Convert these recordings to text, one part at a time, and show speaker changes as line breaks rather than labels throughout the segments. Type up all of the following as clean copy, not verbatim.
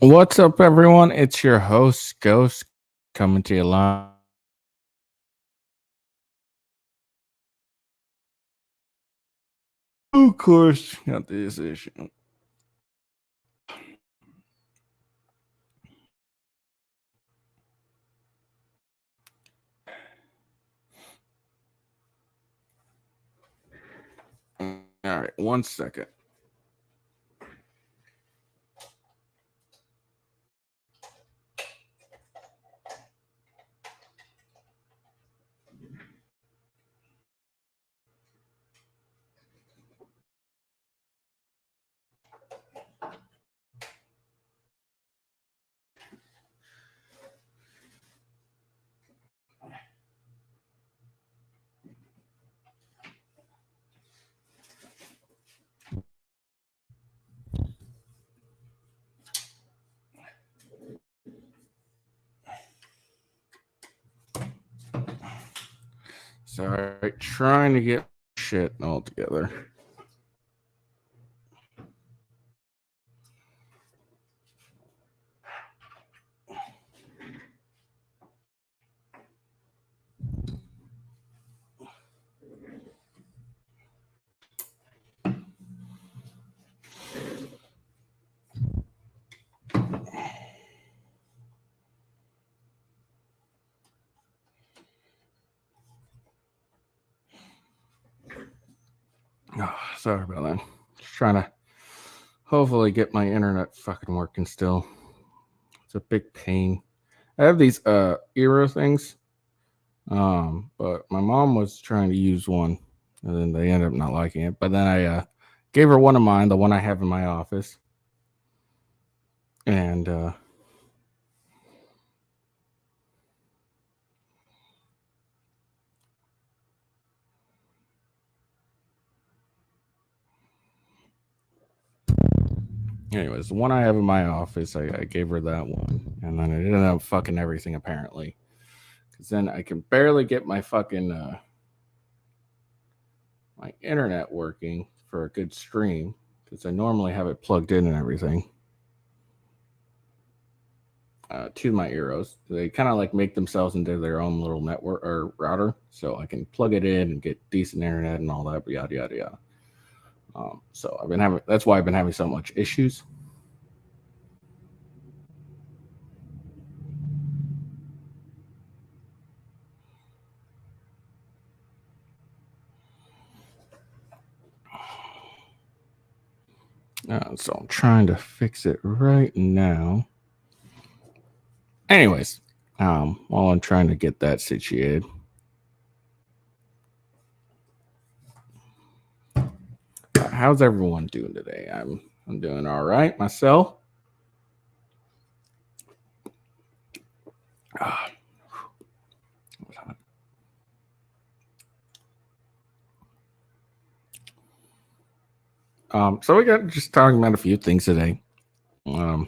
What's up, everyone? It's your host, Ghost, coming to you live. Of course, got this issue. All right, 1 second. Sorry, trying to get shit all together. Oh, sorry about that. Just trying to hopefully get my internet fucking working still. It's a big pain. I have these Eero things, but my mom was trying to use one, and then they ended up not liking it. But then I gave her one of mine, the one I have in my office, and anyways, the one I have in my office, I gave her that one, and then it ended up fucking everything apparently. Because then I can barely get my fucking my internet working for a good stream. Because I normally have it plugged in and everything to my Eros. They kind of like make themselves into their own little network or router, so I can plug it in and get decent internet and all that, yada yada yada. So I've been having. That's why I've been having so much issues. So I'm trying to fix it right now. Anyways, while I'm trying to get that situated, how's everyone doing today? I'm doing all right myself. Ah, so we got just talking about a few things today. Um,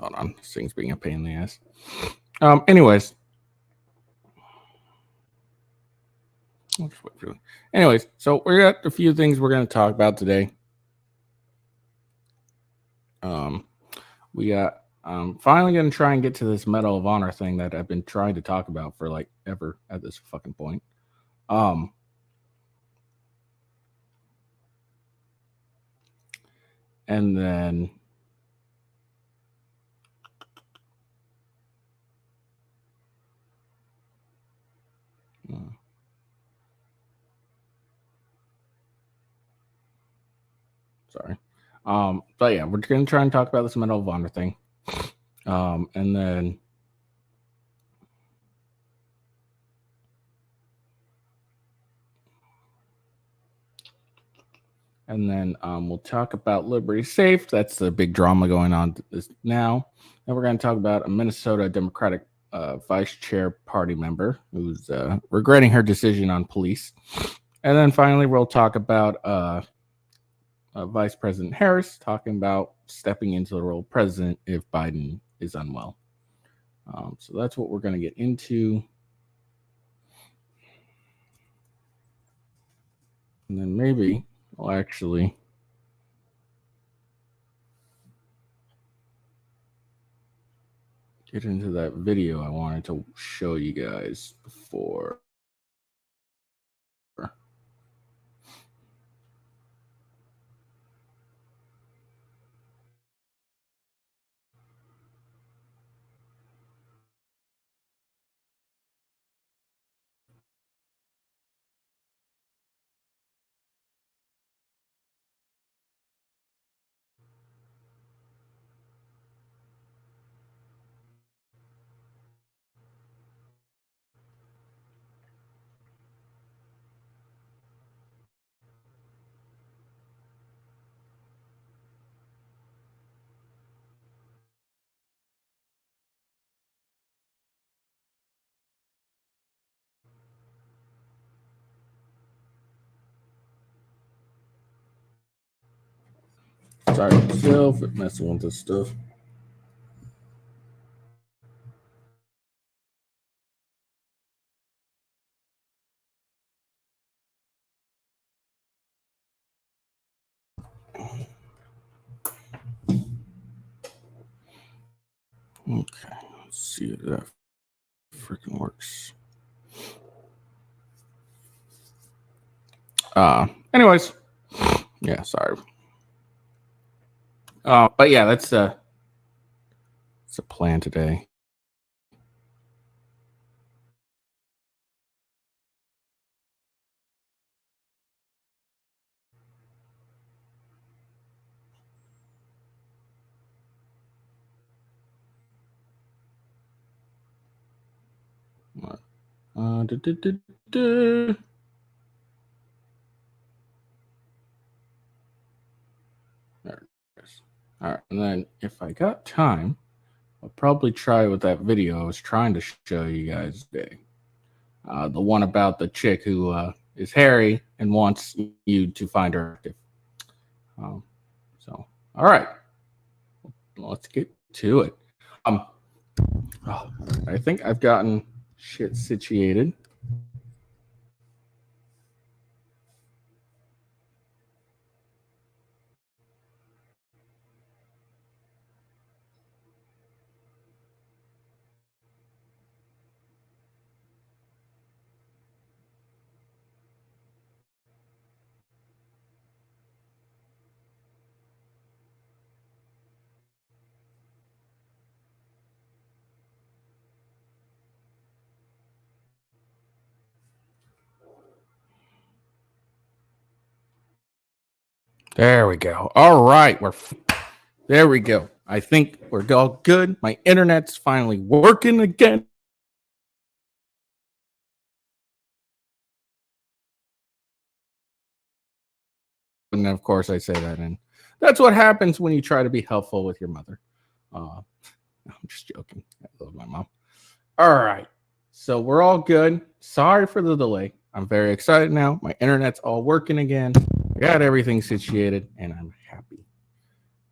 hold on, this thing's being a pain in the ass. Anyways, I'll just wait for it. Anyways, so we got a few things we're going to talk about today. We got finally going to try and get to this Medal of Honor thing that I've been trying to talk about for like ever at this fucking point. Um, and then sorry. But yeah, we're gonna try and talk about this Medal of Honor thing. And then And then we'll talk about Liberty Safe. That's the big drama going on now. And we're going to talk about a Minnesota Democratic vice chair party member who's regretting her decision on police. And then finally, we'll talk about Vice President Harris talking about stepping into the role of president if Biden is unwell. So that's what we're going to get into. And then maybe I'll actually get into that video I wanted to show you guys before. Sorry myself for messing with this stuff. Okay, let's see if that freaking works. Anyways, yeah, sorry. But yeah, that's a plan today. There it is. All right, and then if I got time, I'll probably try with that video I was trying to show you guys today. The one about the chick who is hairy and wants you to find her. So, all right, let's get to it. I think I've gotten shit situated. There we go. All right, there we go. I think we're all good. My internet's finally working again. And of course, I say that, and that's what happens when you try to be helpful with your mother. I'm just joking. I love my mom. All right, so we're all good. Sorry for the delay. I'm very excited now. My internet's all working again. I got everything situated, and I'm happy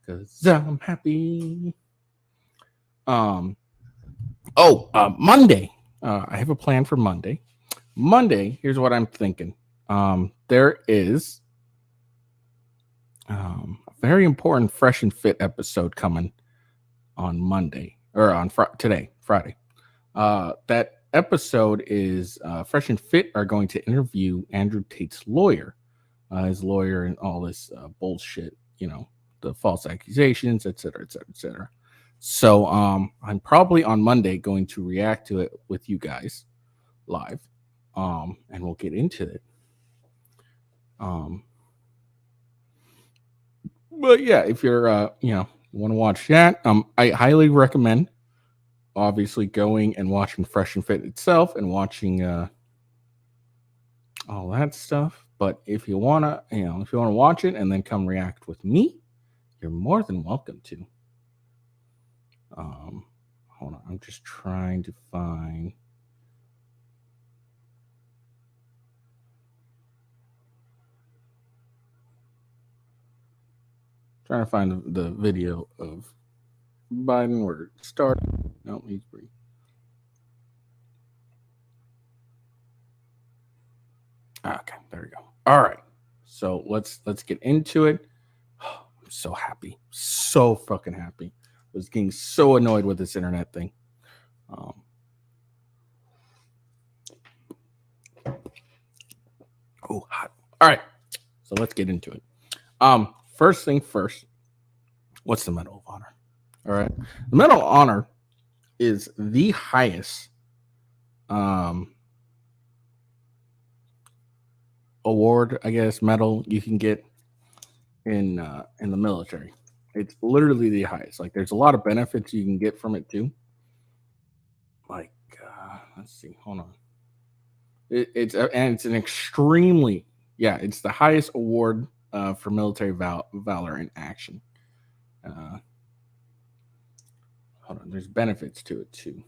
because I'm happy. Monday. I have a plan for Monday. Monday, here's what I'm thinking. There is a very important Fresh and Fit episode coming on Monday or on today, Friday. That episode is Fresh and Fit are going to interview Andrew Tate's lawyer, his lawyer, and all this bullshit, the false accusations, et cetera, et cetera, et cetera. So I'm probably on Monday going to react to it with you guys live, and we'll get into it. But yeah, if you're want to watch that, I highly recommend obviously going and watching Fresh and Fit itself and watching all that stuff. But if you wanna, if you wanna watch it and then come react with me, you're more than welcome to. Um, Hold on, I'm just trying to find. Trying to find the video of Biden where it started. No, he's free. Okay, there we go. All right. So let's get into it. I'm so happy. So fucking happy. I was getting so annoyed with this internet thing. Oh, hot. All right. So let's get into it. First thing first, what's the Medal of Honor? All right. The Medal of Honor is the highest award, I guess, medal you can get in the military. It's literally the highest. Like, there's a lot of benefits you can get from it too. Like, let's see, hold on. It's an extremely, yeah, it's the highest award for military valor in action. Hold on, there's benefits to it too.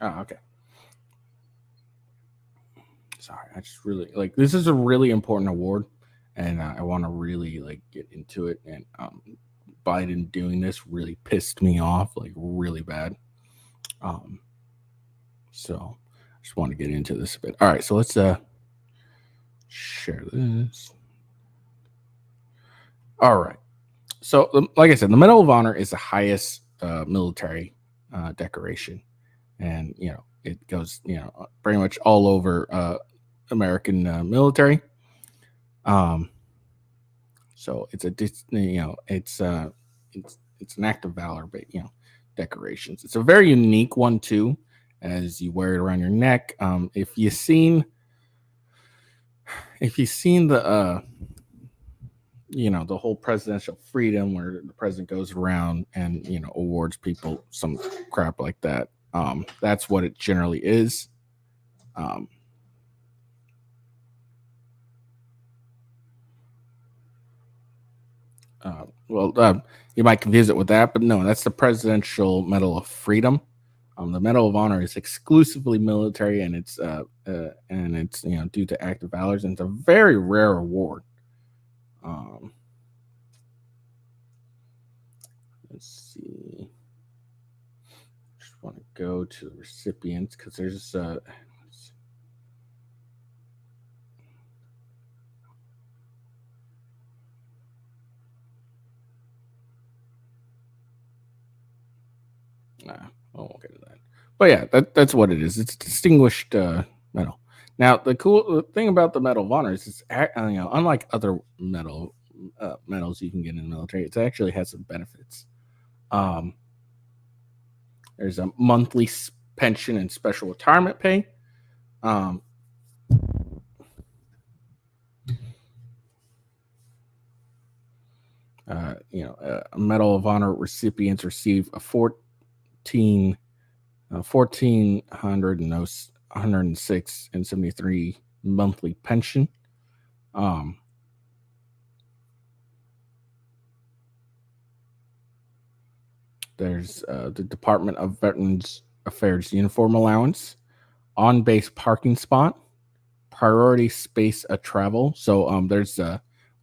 Oh, okay. Sorry, I just really like, this is a really important award, and I want to really like get into it. And Biden doing this really pissed me off, like really bad. So I just want to get into this a bit. All right, so let's share this. All right. So, like I said, the Medal of Honor is the highest military decoration, and it goes pretty much all over American military. So it's it's an act of valor, but decorations. It's a very unique one too, as you wear it around your neck. If you've seen the the whole presidential freedom where the president goes around and awards people some crap like that, that's what it generally is. You might confuse it with that, but no, that's the Presidential Medal of Freedom. The Medal of Honor is exclusively military, and it's due to active valors, and it's a very rare award. Let's see. Just want to go to the recipients because there's I won't get to that. But yeah, that's what it is. It's a distinguished medal. Now, the cool thing about the Medal of Honor is unlike other medals you can get in the military, it actually has some benefits. There's a monthly pension and special retirement pay. Medal of Honor recipients receive a 1,406 and 73 monthly pension. There's the Department of Veterans Affairs uniform allowance, on-base parking spot, priority space of travel. So there's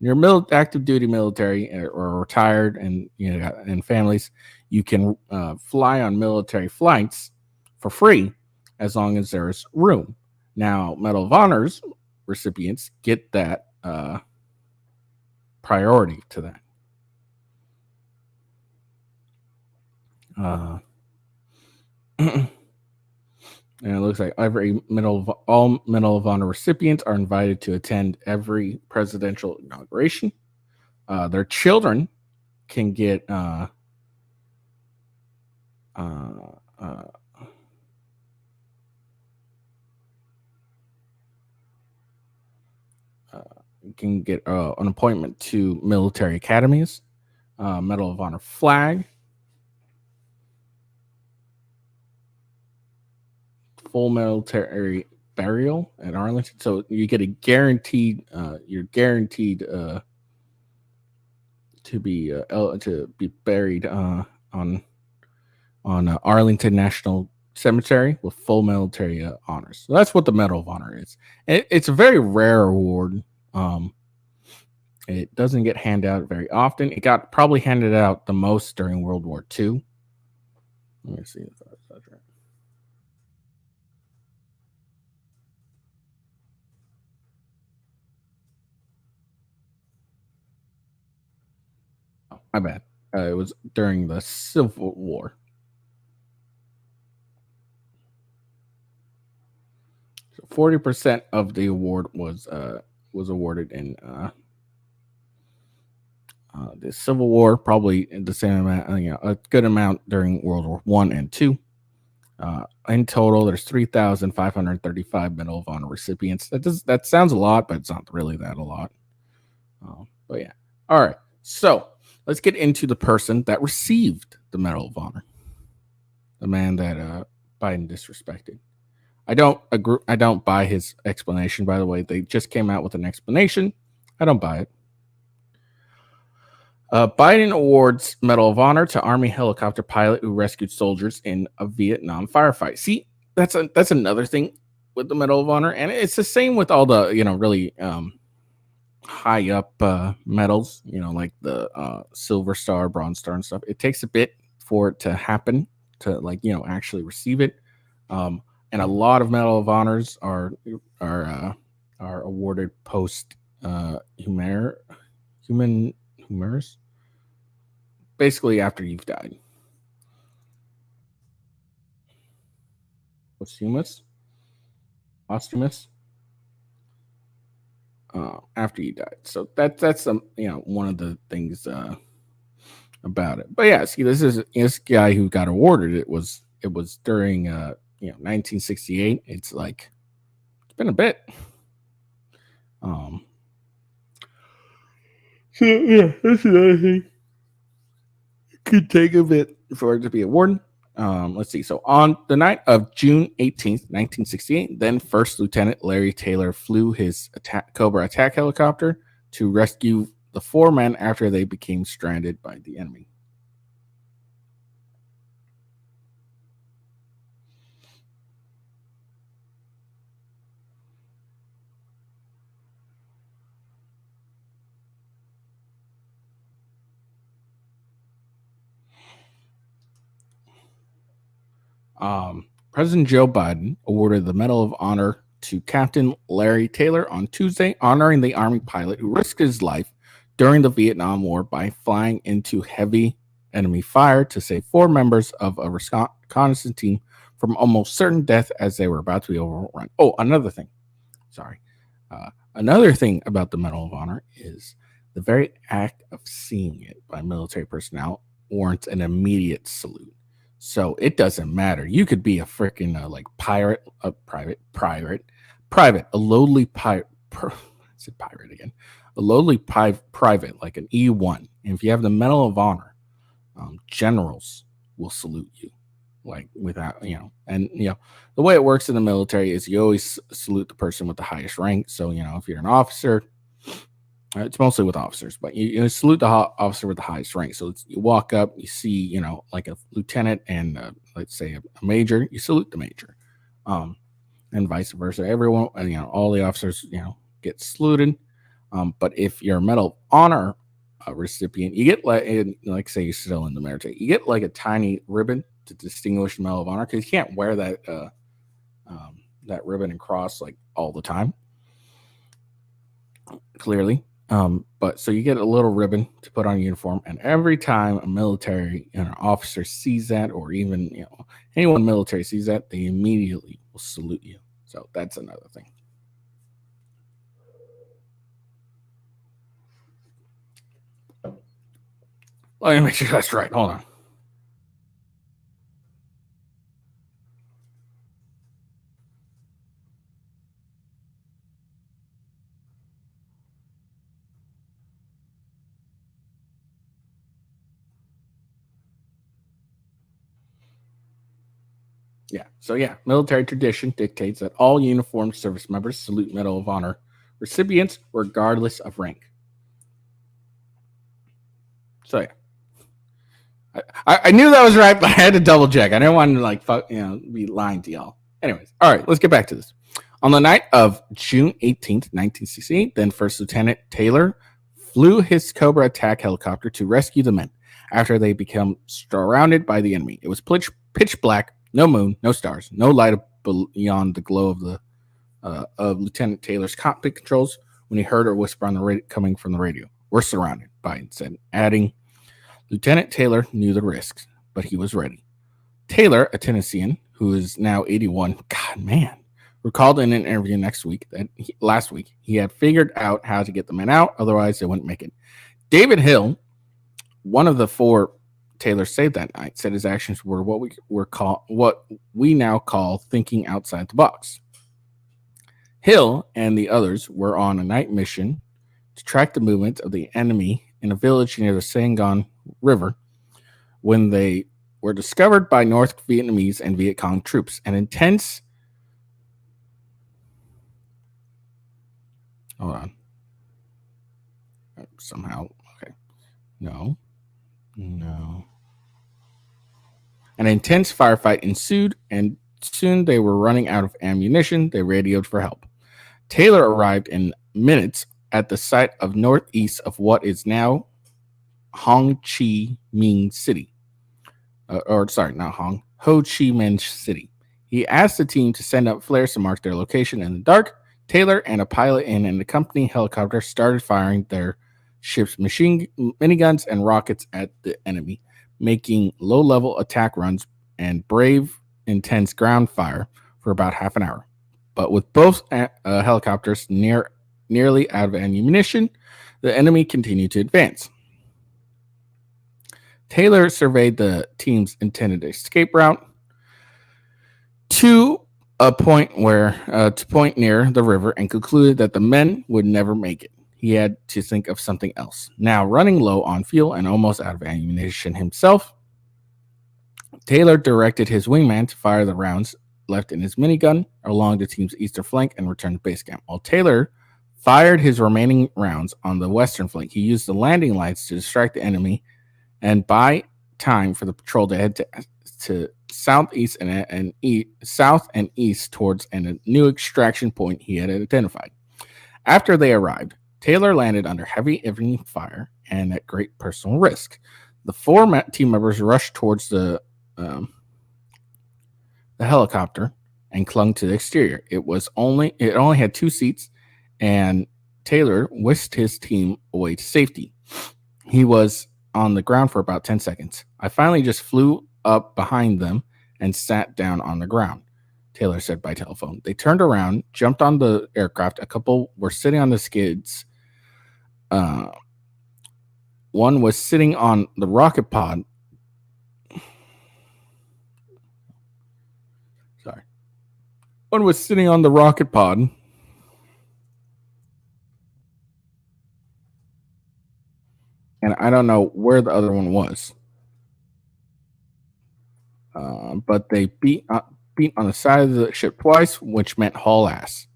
your active duty military or retired, and and families, you can fly on military flights for free as long as there's room. Now, Medal of Honors recipients get that priority to that. And it looks like all Medal of Honor recipients are invited to attend every presidential inauguration. Their children can get can get an appointment to military academies, Medal of Honor flag, full military burial at Arlington. So you get a guaranteed. You're guaranteed to be buried on Arlington National Cemetery with full military honors. So that's what the Medal of Honor is. It's a very rare award. It doesn't get handed out very often. It got probably handed out the most during World War II. Let me see if that's right. Oh, my bad. It was during the Civil War. So 40% of the award was awarded in the Civil War, probably the same amount, a good amount during World War I and II. In total, there's 3,535 Medal of Honor recipients. That sounds a lot, but it's not really that a lot. But yeah. All right. So let's get into the person that received the Medal of Honor. The man that Biden disrespected. I don't agree. I don't buy his explanation. By the way, they just came out with an explanation. I don't buy it. Biden awards Medal of Honor to Army helicopter pilot who rescued soldiers in a Vietnam firefight. See, that's another thing with the Medal of Honor, and it's the same with all the really high up medals. Like the Silver Star, Bronze Star, and stuff. It takes a bit for it to happen to actually receive it. And a lot of Medal of Honors are awarded post humerus, basically after you've died. Posthumous, after you died. So that's one of the things about it. But yeah, see, this guy who got awarded it was during 1968. It's been a bit. So yeah, that's another thing. It could take a bit for it to be awarded. Let's see. So on the night of June 18th, 1968, then First Lieutenant Larry Taylor flew his Cobra attack helicopter to rescue the 4 men after they became stranded by the enemy. President Joe Biden awarded the Medal of Honor to Captain Larry Taylor on Tuesday, honoring the Army pilot who risked his life during the Vietnam War by flying into heavy enemy fire to save 4 members of a reconnaissance team from almost certain death as they were about to be overrun. Oh, another thing. Sorry. Another thing about the Medal of Honor is the very act of seeing it by military personnel warrants an immediate salute. So it doesn't matter. You could be a freaking private, a lowly pirate. I said pirate again. A lowly private, like an E1. And if you have the Medal of Honor, generals will salute you, without and the way it works in the military is you always salute the person with the highest rank. So if you're an officer, it's mostly with officers, but you salute the officer with the highest rank. So you walk up, you see, like a lieutenant and let's say a major, you salute the major, and vice versa. Everyone, all the officers, get saluted. But if you're a Medal of Honor recipient, you get like say you're still in the military, you get like a tiny ribbon to distinguish the Medal of Honor because you can't wear that ribbon and cross all the time. Clearly. But so you get a little ribbon to put on your uniform, and every time a military officer sees that, or even anyone military sees that, they immediately will salute you. So that's another thing. Let me make sure that's right. Hold on. Yeah. So yeah, military tradition dictates that all uniformed service members salute Medal of Honor recipients regardless of rank. So yeah, I knew that was right, but I had to double check. I didn't want to be lying to y'all. Anyways, all right, let's get back to this. On the night of June 18th, 1968, then First Lieutenant Taylor flew his Cobra attack helicopter to rescue the men after they became surrounded by the enemy. It was pitch black, no moon, no stars, no light beyond the glow of Lieutenant Taylor's cockpit controls when he heard a whisper on the radio coming from the radio. We're surrounded, Biden said, adding, Lieutenant Taylor knew the risks, but he was ready. Taylor, a Tennessean who is now 81, God, man, recalled in an interview last week, he had figured out how to get the men out, otherwise they wouldn't make it. David Hill, one of the four Taylor saved that night, said his actions were what we now call thinking outside the box. Hill and the others were on a night mission to track the movement of the enemy in a village near the Saigon River when they were discovered by North Vietnamese and Viet Cong troops. An intense... Hold on. Somehow. Okay. No. An intense firefight ensued, and soon they were running out of ammunition. They radioed for help. Taylor arrived in minutes at the site of northeast of what is now Ho Chi Minh City. Ho Chi Minh City. He asked the team to send up flares to mark their location in the dark. Taylor and a pilot in an accompanying helicopter started firing their ship's miniguns and rockets at the enemy, making low-level attack runs and brave, intense ground fire for about half an hour. But with both helicopters nearly out of ammunition, the enemy continued to advance. Taylor surveyed the team's intended escape route to a point near the river and concluded that the men would never make it. He had to think of something else. Now, running low on fuel and almost out of ammunition himself, Taylor directed his wingman to fire the rounds left in his minigun along the team's eastern flank and returned to base camp. While Taylor fired his remaining rounds on the western flank, he used the landing lights to distract the enemy and buy time for the patrol to head to southeast and south and east towards a new extraction point he had identified. After they arrived, Taylor landed under heavy enemy fire and at great personal risk. The four team members rushed towards the helicopter and clung to the exterior. It only had two seats, and Taylor whisked his team away to safety. He was on the ground for about 10 seconds. I finally just flew up behind them and sat down on the ground, Taylor said by telephone. They turned around, jumped on the aircraft. A couple were sitting on the skids. One was sitting on the rocket pod. One was sitting on the rocket pod. And I don't know where the other one was. But they beat on the side of the ship twice, which meant haul ass.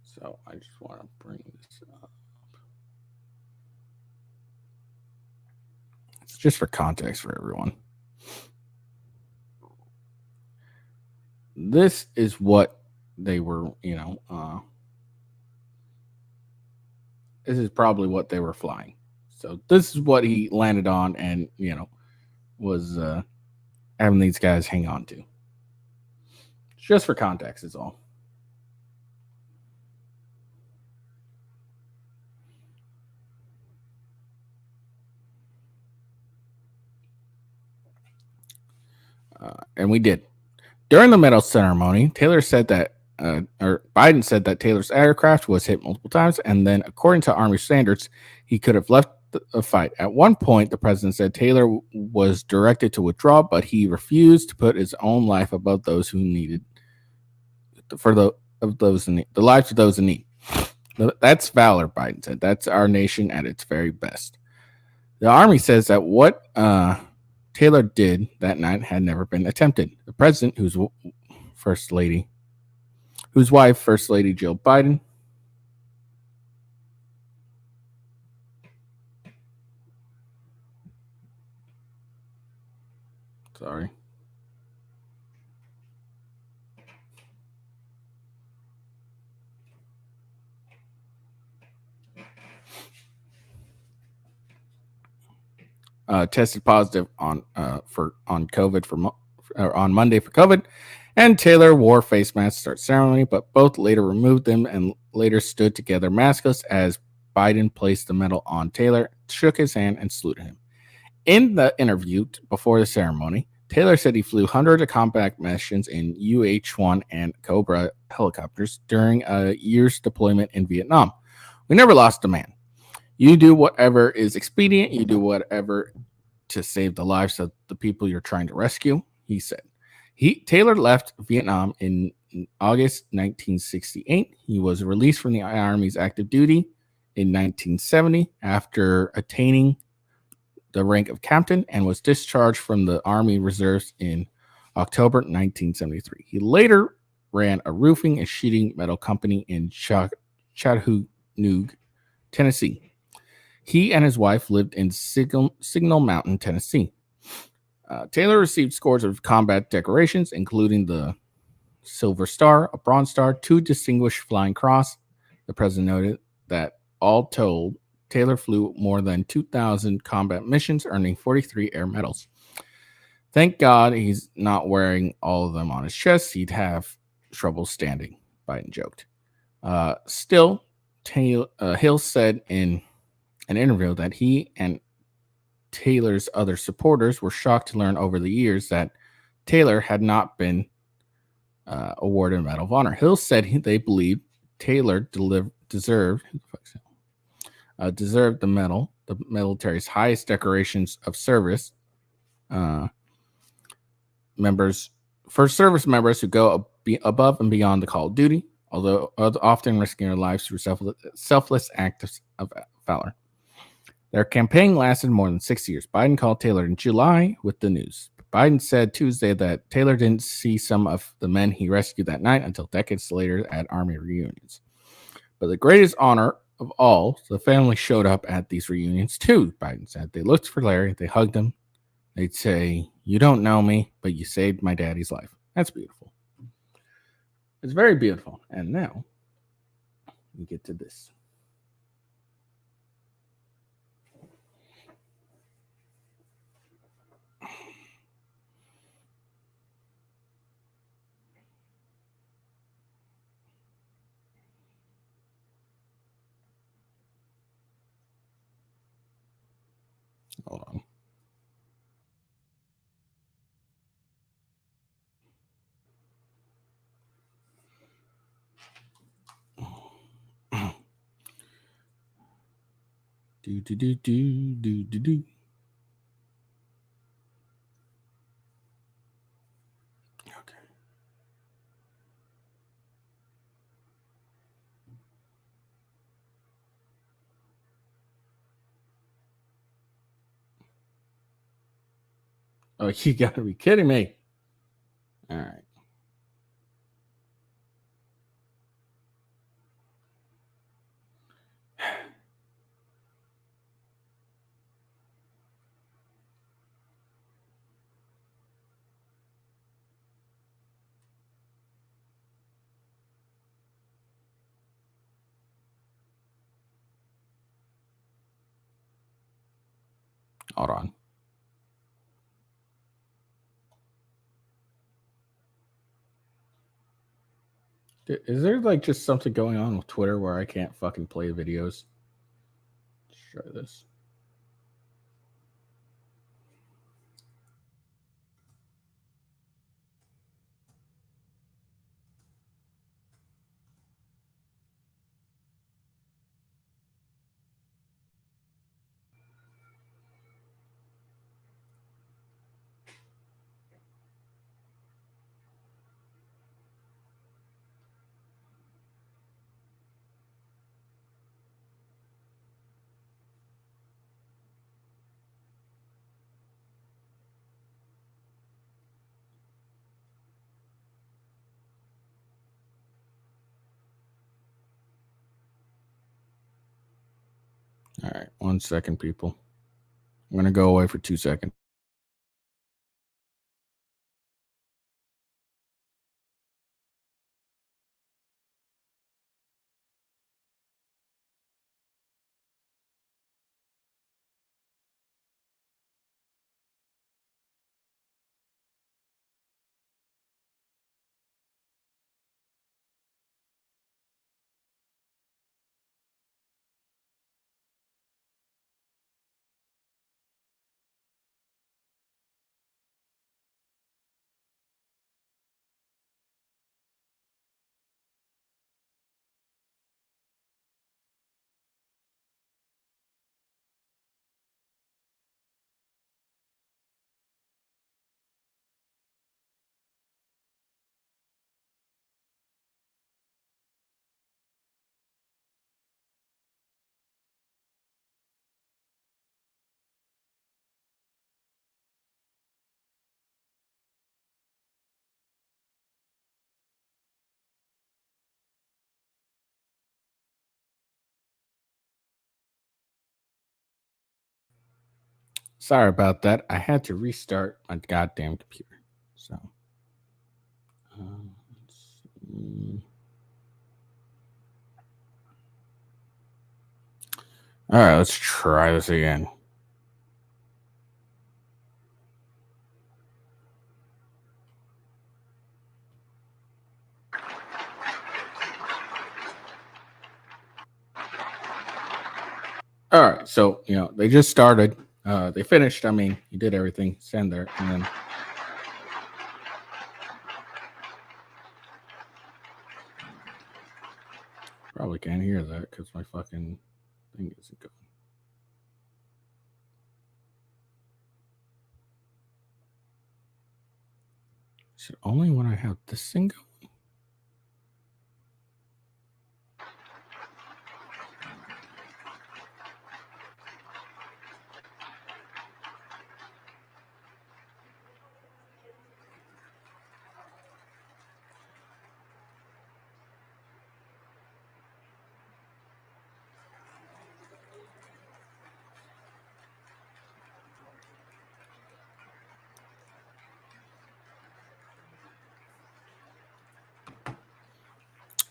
So I just want to bring this up. It's just for context for everyone. This is what they were, this is probably what they were flying. So this is what he landed on and, was having these guys hang on to. Just for context is all. And we did. During the medal ceremony, Taylor said that, Biden said that Taylor's aircraft was hit multiple times, and then, according to Army standards, he could have left the fight. At one point, the president said Taylor was directed to withdraw, but he refused to put his own life above those who needed the lives of those in need. That's valor, Biden said. That's our nation at its very best. The Army says that what Taylor did that night had never been attempted. The president, whose wife, First Lady Jill Biden, sorry. Tested positive on COVID on Monday for COVID, and Taylor wore face masks to start ceremony, but both later removed them and later stood together maskless as Biden placed the medal on Taylor, shook his hand, and saluted him. In the interview before the ceremony, Taylor said he flew hundreds of combat missions in UH-1 and Cobra helicopters during a year's deployment in Vietnam. We never lost a man. You do whatever is expedient. You do whatever to save the lives of the people you're trying to rescue, he said. Taylor left Vietnam in August 1968. He was released from the Army's active duty in 1970 after attaining the rank of captain and was discharged from the Army Reserves in October 1973. He later ran a roofing and sheeting metal company in Chattanooga, Tennessee. He and his wife lived in Signal Mountain, Tennessee. Taylor received scores of combat decorations, including the Silver Star, a Bronze Star, 2 Distinguished Flying Cross. The president noted that all told, Taylor flew more than 2,000 combat missions, earning 43 air medals. Thank God he's not wearing all of them on his chest. He'd have trouble standing, Biden joked. Still, Hill said in an interview that he and Taylor's other supporters were shocked to learn over the years that Taylor had not been awarded a Medal of Honor. Hill said they believed Taylor deserved the medal, the military's highest decorations of service members, for service members who go above and beyond the call of duty, although often risking their lives through selfless acts of valor. Their campaign lasted more than 6 years. Biden called Taylor in July with the news. Biden said Tuesday that Taylor didn't see some of the men he rescued that night until decades later at Army reunions. But the greatest honor of all, the family showed up at these reunions too, Biden said. They looked for Larry, they hugged him. They'd say, "You don't know me, but you saved my daddy's life." That's beautiful. It's very beautiful. And now we get to this. Hold on. Do. Okay. Oh, you gotta be kidding me. All right. Hold on. Is there like just something going on with Twitter where I can't fucking play videos? Let's try this. All right, 1 second, people. I'm going to go away for 2 seconds. Sorry about that. I had to restart my goddamn computer. So, let's see. All right, let's try this again. All right, so they just started. They finished. I mean, he did everything. Stand there, and then probably can't hear that because my fucking thing isn't going. Is it only when I have this thing going?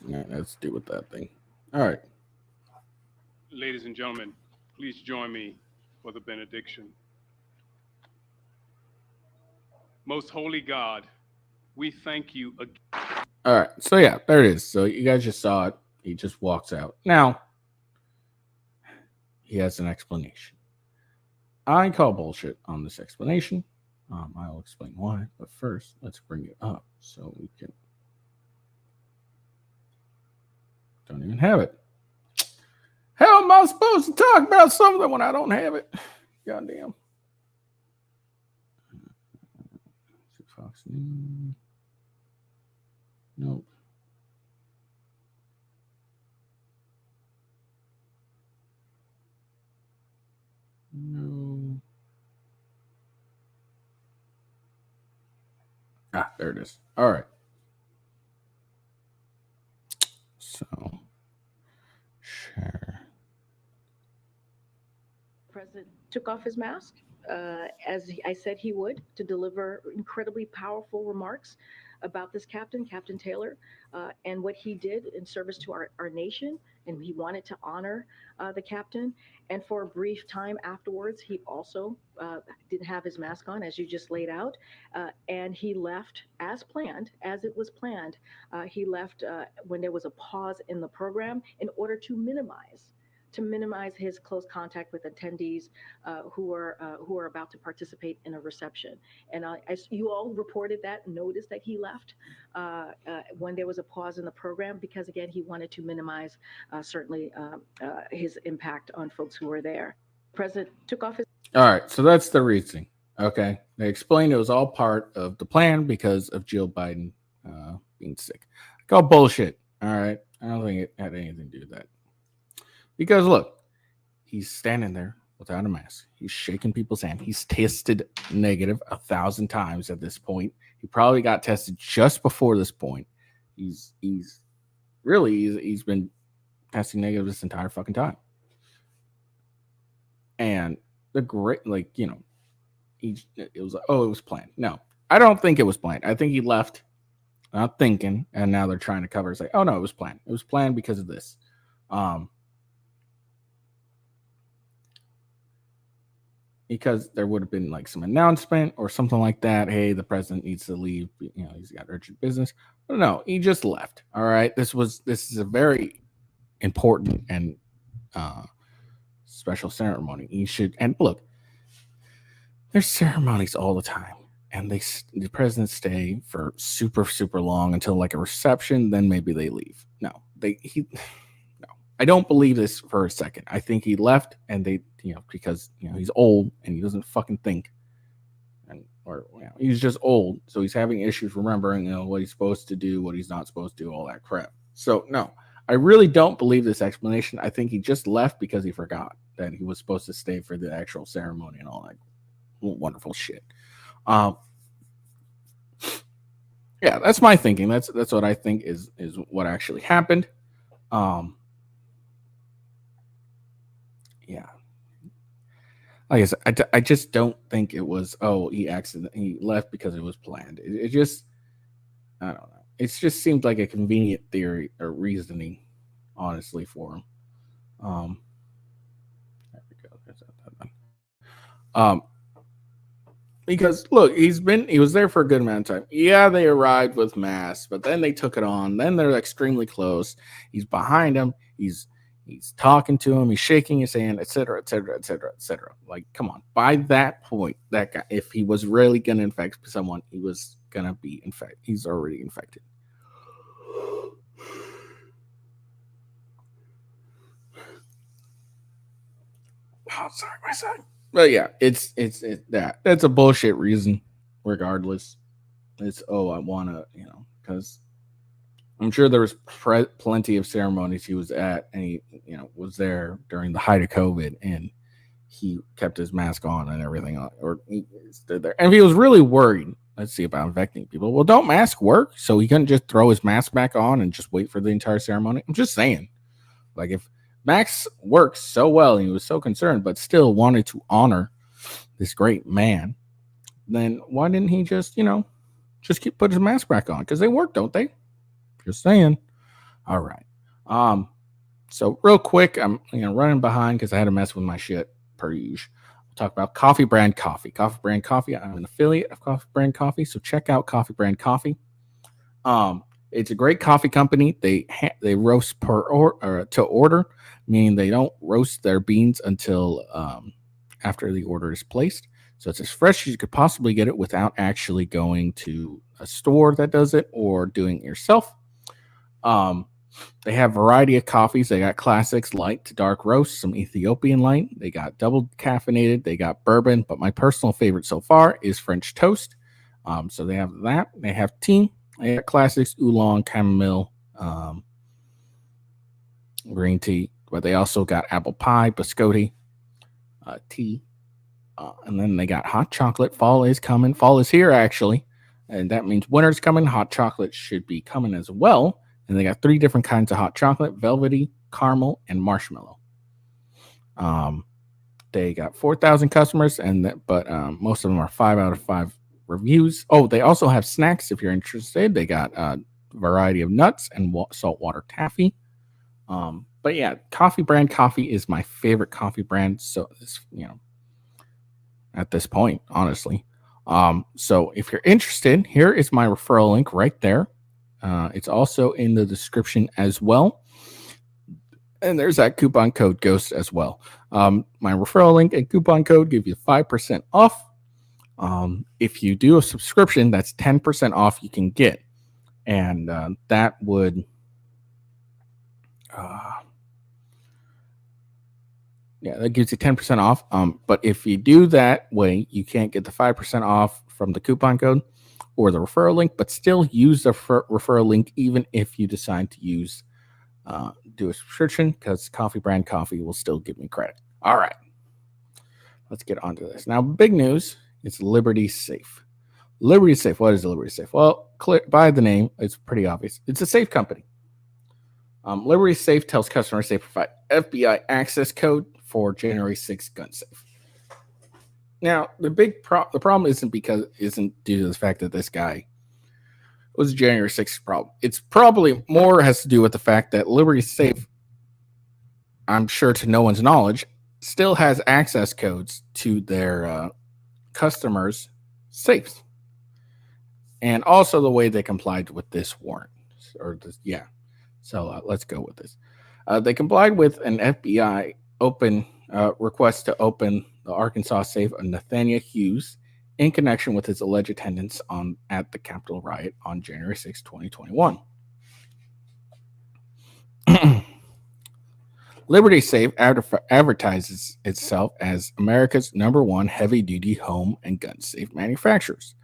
Yeah, let's deal with that thing. All right.
Ladies and gentlemen, please join me for the benediction. Most holy God, we thank you again.
All right. So yeah, there it is. So you guys just saw it. He just walks out. Now he has an explanation. I call bullshit on this explanation. I'll explain why, but first let's bring it up so we can. Don't even have it. How am I supposed to talk about something when I don't have it? Goddamn. Fox News. Nope. No. Ah, there it is. All right. So, share.
President took off his mask, as I said he would, to deliver incredibly powerful remarks about this captain, Captain Taylor, and what he did in service to our nation. And he wanted to honor the captain. And for a brief time afterwards, he also didn't have his mask on, as you just laid out. And he left as planned, as it was planned. He left when there was a pause in the program in order to minimize his close contact with attendees who are about to participate in a reception. And you all reported that, noticed that he left when there was a pause in the program because, again, he wanted to minimize certainly his impact on folks who were there. The president took off his.
All right. So that's the reasoning. Okay. They explained it was all part of the plan because of Jill Biden being sick. I call bullshit. All right. I don't think it had anything to do with that. Because look, he's standing there without a mask. He's shaking people's hand. He's tested negative 1,000 times at this point. He probably got tested just before this point. He's been testing negative this entire fucking time. And the great, like, you know, it was like, oh, it was planned. No, I don't think it was planned. I think he left not thinking, and now they're trying to cover. It's like, oh no, it was planned. It was planned because of this. Because there would have been like some announcement or something like that. Hey, the president needs to leave. You know, he's got urgent business. But no, he just left. All right. This is a very important and special ceremony. You should, and look, there's ceremonies all the time, and the presidents stay for super, super long until like a reception. Then maybe they leave. No, I don't believe this for a second. I think he left, and they, you know, because you know he's old and he doesn't fucking think, or you know, he's just old, so he's having issues remembering, you know, what he's supposed to do, what he's not supposed to do, all that crap. So no, I really don't believe this explanation. I think he just left because he forgot that he was supposed to stay for the actual ceremony and all that wonderful shit. Yeah, that's my thinking. That's what I think is what actually happened. Yeah. Like I said, I just don't think it was, oh, he left because it was planned. It just, I don't know. It just seemed like a convenient theory or reasoning, honestly, for him. There we go. There's that. Because look, he was there for a good amount of time. Yeah, they arrived with masks, but then they took it on. Then they're extremely close. He's behind him. He's talking to him. He's shaking his hand, etc., etc., etc., etc. Like, come on. By that point, that guy, if he was really going to infect someone, he was going to be infected. He's already infected. Oh, sorry, my son. But yeah, it's that's a bullshit reason. Regardless, it's I want to, you know, because I'm sure there was plenty of ceremonies he was at, and he, you know, was there during the height of COVID, and he kept his mask on and everything, or he stood there. And if he was really worried, let's see, about infecting people, well, don't mask work? So he couldn't just throw his mask back on and just wait for the entire ceremony? I'm just saying, like, if Max works so well and he was so concerned, but still wanted to honor this great man, then why didn't he just, you know, just put his mask back on? Because they work, don't they? Just saying. All right. So real quick, I'm, you know, running behind because I had to mess with my shit per usual. We'll talk about Coffee Brand Coffee. Coffee Brand Coffee. I'm an affiliate of Coffee Brand Coffee, so check out Coffee Brand Coffee. It's a great coffee company. They roast to order, meaning they don't roast their beans until after the order is placed. So it's as fresh as you could possibly get it without actually going to a store that does it or doing it yourself. They have a variety of coffees. They got classics, light to dark roast, some Ethiopian light. They got double caffeinated. They got bourbon, but my personal favorite so far is French toast. So they have that. They have tea. They got classics, oolong, chamomile, green tea. But they also got apple pie, biscotti, tea. And then they got hot chocolate. Fall is coming. Fall is here, actually. And that means winter's coming. Hot chocolate should be coming as well. And they got 3 different kinds of hot chocolate: velvety, caramel, and marshmallow. They got 4,000 customers, but most of them are 5 out of 5 reviews. Oh, they also have snacks if you're interested. They got a variety of nuts and saltwater taffy. But yeah, Coffee Brand Coffee is my favorite coffee brand. So it's, you know, at this point, honestly. So if you're interested, here is my referral link right there. It's also in the description as well. And there's that coupon code GHOST as well. My referral link and coupon code give you 5% off. If you do a subscription, that's 10% off you can get. And that would... yeah, that gives you 10% off. But if you do that way, you can't get the 5% off from the coupon code or the referral link, but still use the referral link even if you decide to do a subscription, because Coffee Brand Coffee will still give me credit. All right, let's get on to this. Now, big news, it's Liberty Safe. Liberty Safe, what is Liberty Safe? Well, by the name, it's pretty obvious. It's a safe company. Liberty Safe tells customers they provide FBI access code for January 6th gun safe. Now, the problem isn't due to the fact that this guy was a January 6th problem. It's probably more has to do with the fact that Liberty Safe, I'm sure to no one's knowledge, still has access codes to their customers' safes. And also the way they complied with this warrant. So let's go with this. They complied with an FBI request to open the Arkansas safe of Nathaniel Hughes in connection with his alleged attendance at the Capitol riot on January 6, 2021. Liberty Safe advertises itself as America's #1 heavy-duty home and gun safe manufacturers.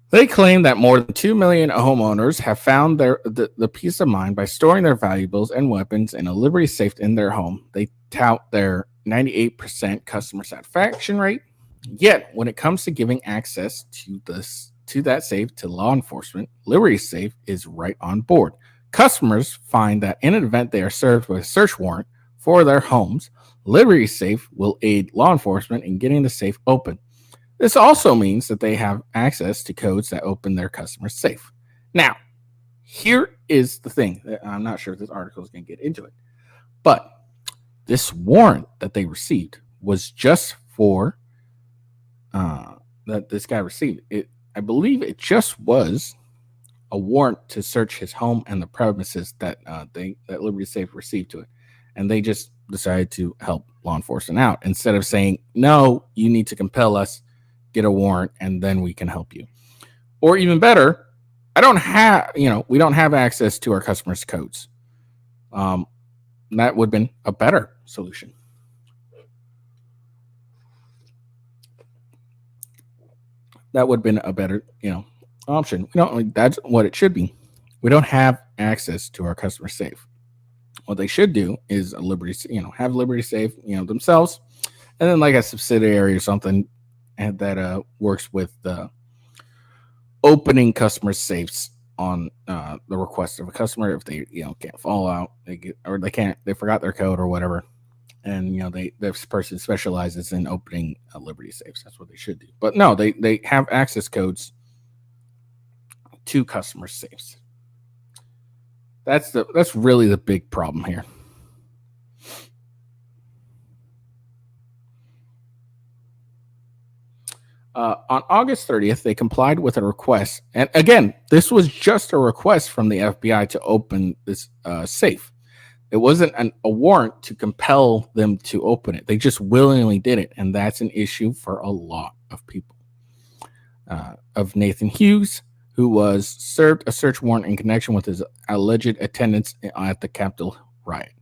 They claim that more than 2 million homeowners have found the peace of mind by storing their valuables and weapons in a Liberty Safe in their home. They tout their 98% customer satisfaction rate. Yet, when it comes to giving access to that safe to law enforcement, Liberty Safe is right on board. Customers find that in an event they are served with a search warrant for their homes, Liberty Safe will aid law enforcement in getting the safe open. This also means that they have access to codes that open their customer's safe. Now, here is the thing. I'm not sure if this article is going to get into it, but this warrant that they received was just for that this guy received. I believe it just was a warrant to search his home and the premises that Liberty Safe received to it, and they just decided to help law enforcement out instead of saying, "No, you need to compel us, get a warrant, and then we can help you." Or even better, we don't have access to our customers' codes. That would have been a better solution. That would have been a better, option. That's what it should be. We don't have access to our customer safe. What they should do is have Liberty Safe, themselves, and then like a subsidiary or something, and that works with opening customer safes on the request of a customer. If they can't follow out, they forgot their code or whatever, and this person specializes in opening Liberty Safes. That's what they should do. But no, they have access codes to customer safes. That's really the big problem here. On August 30th, they complied with a request. And again, this was just a request from the FBI to open this safe. It wasn't a warrant to compel them to open it. They just willingly did it. And that's an issue for a lot of people. Of Nathan Hughes, who was served a search warrant in connection with his alleged attendance at the Capitol riot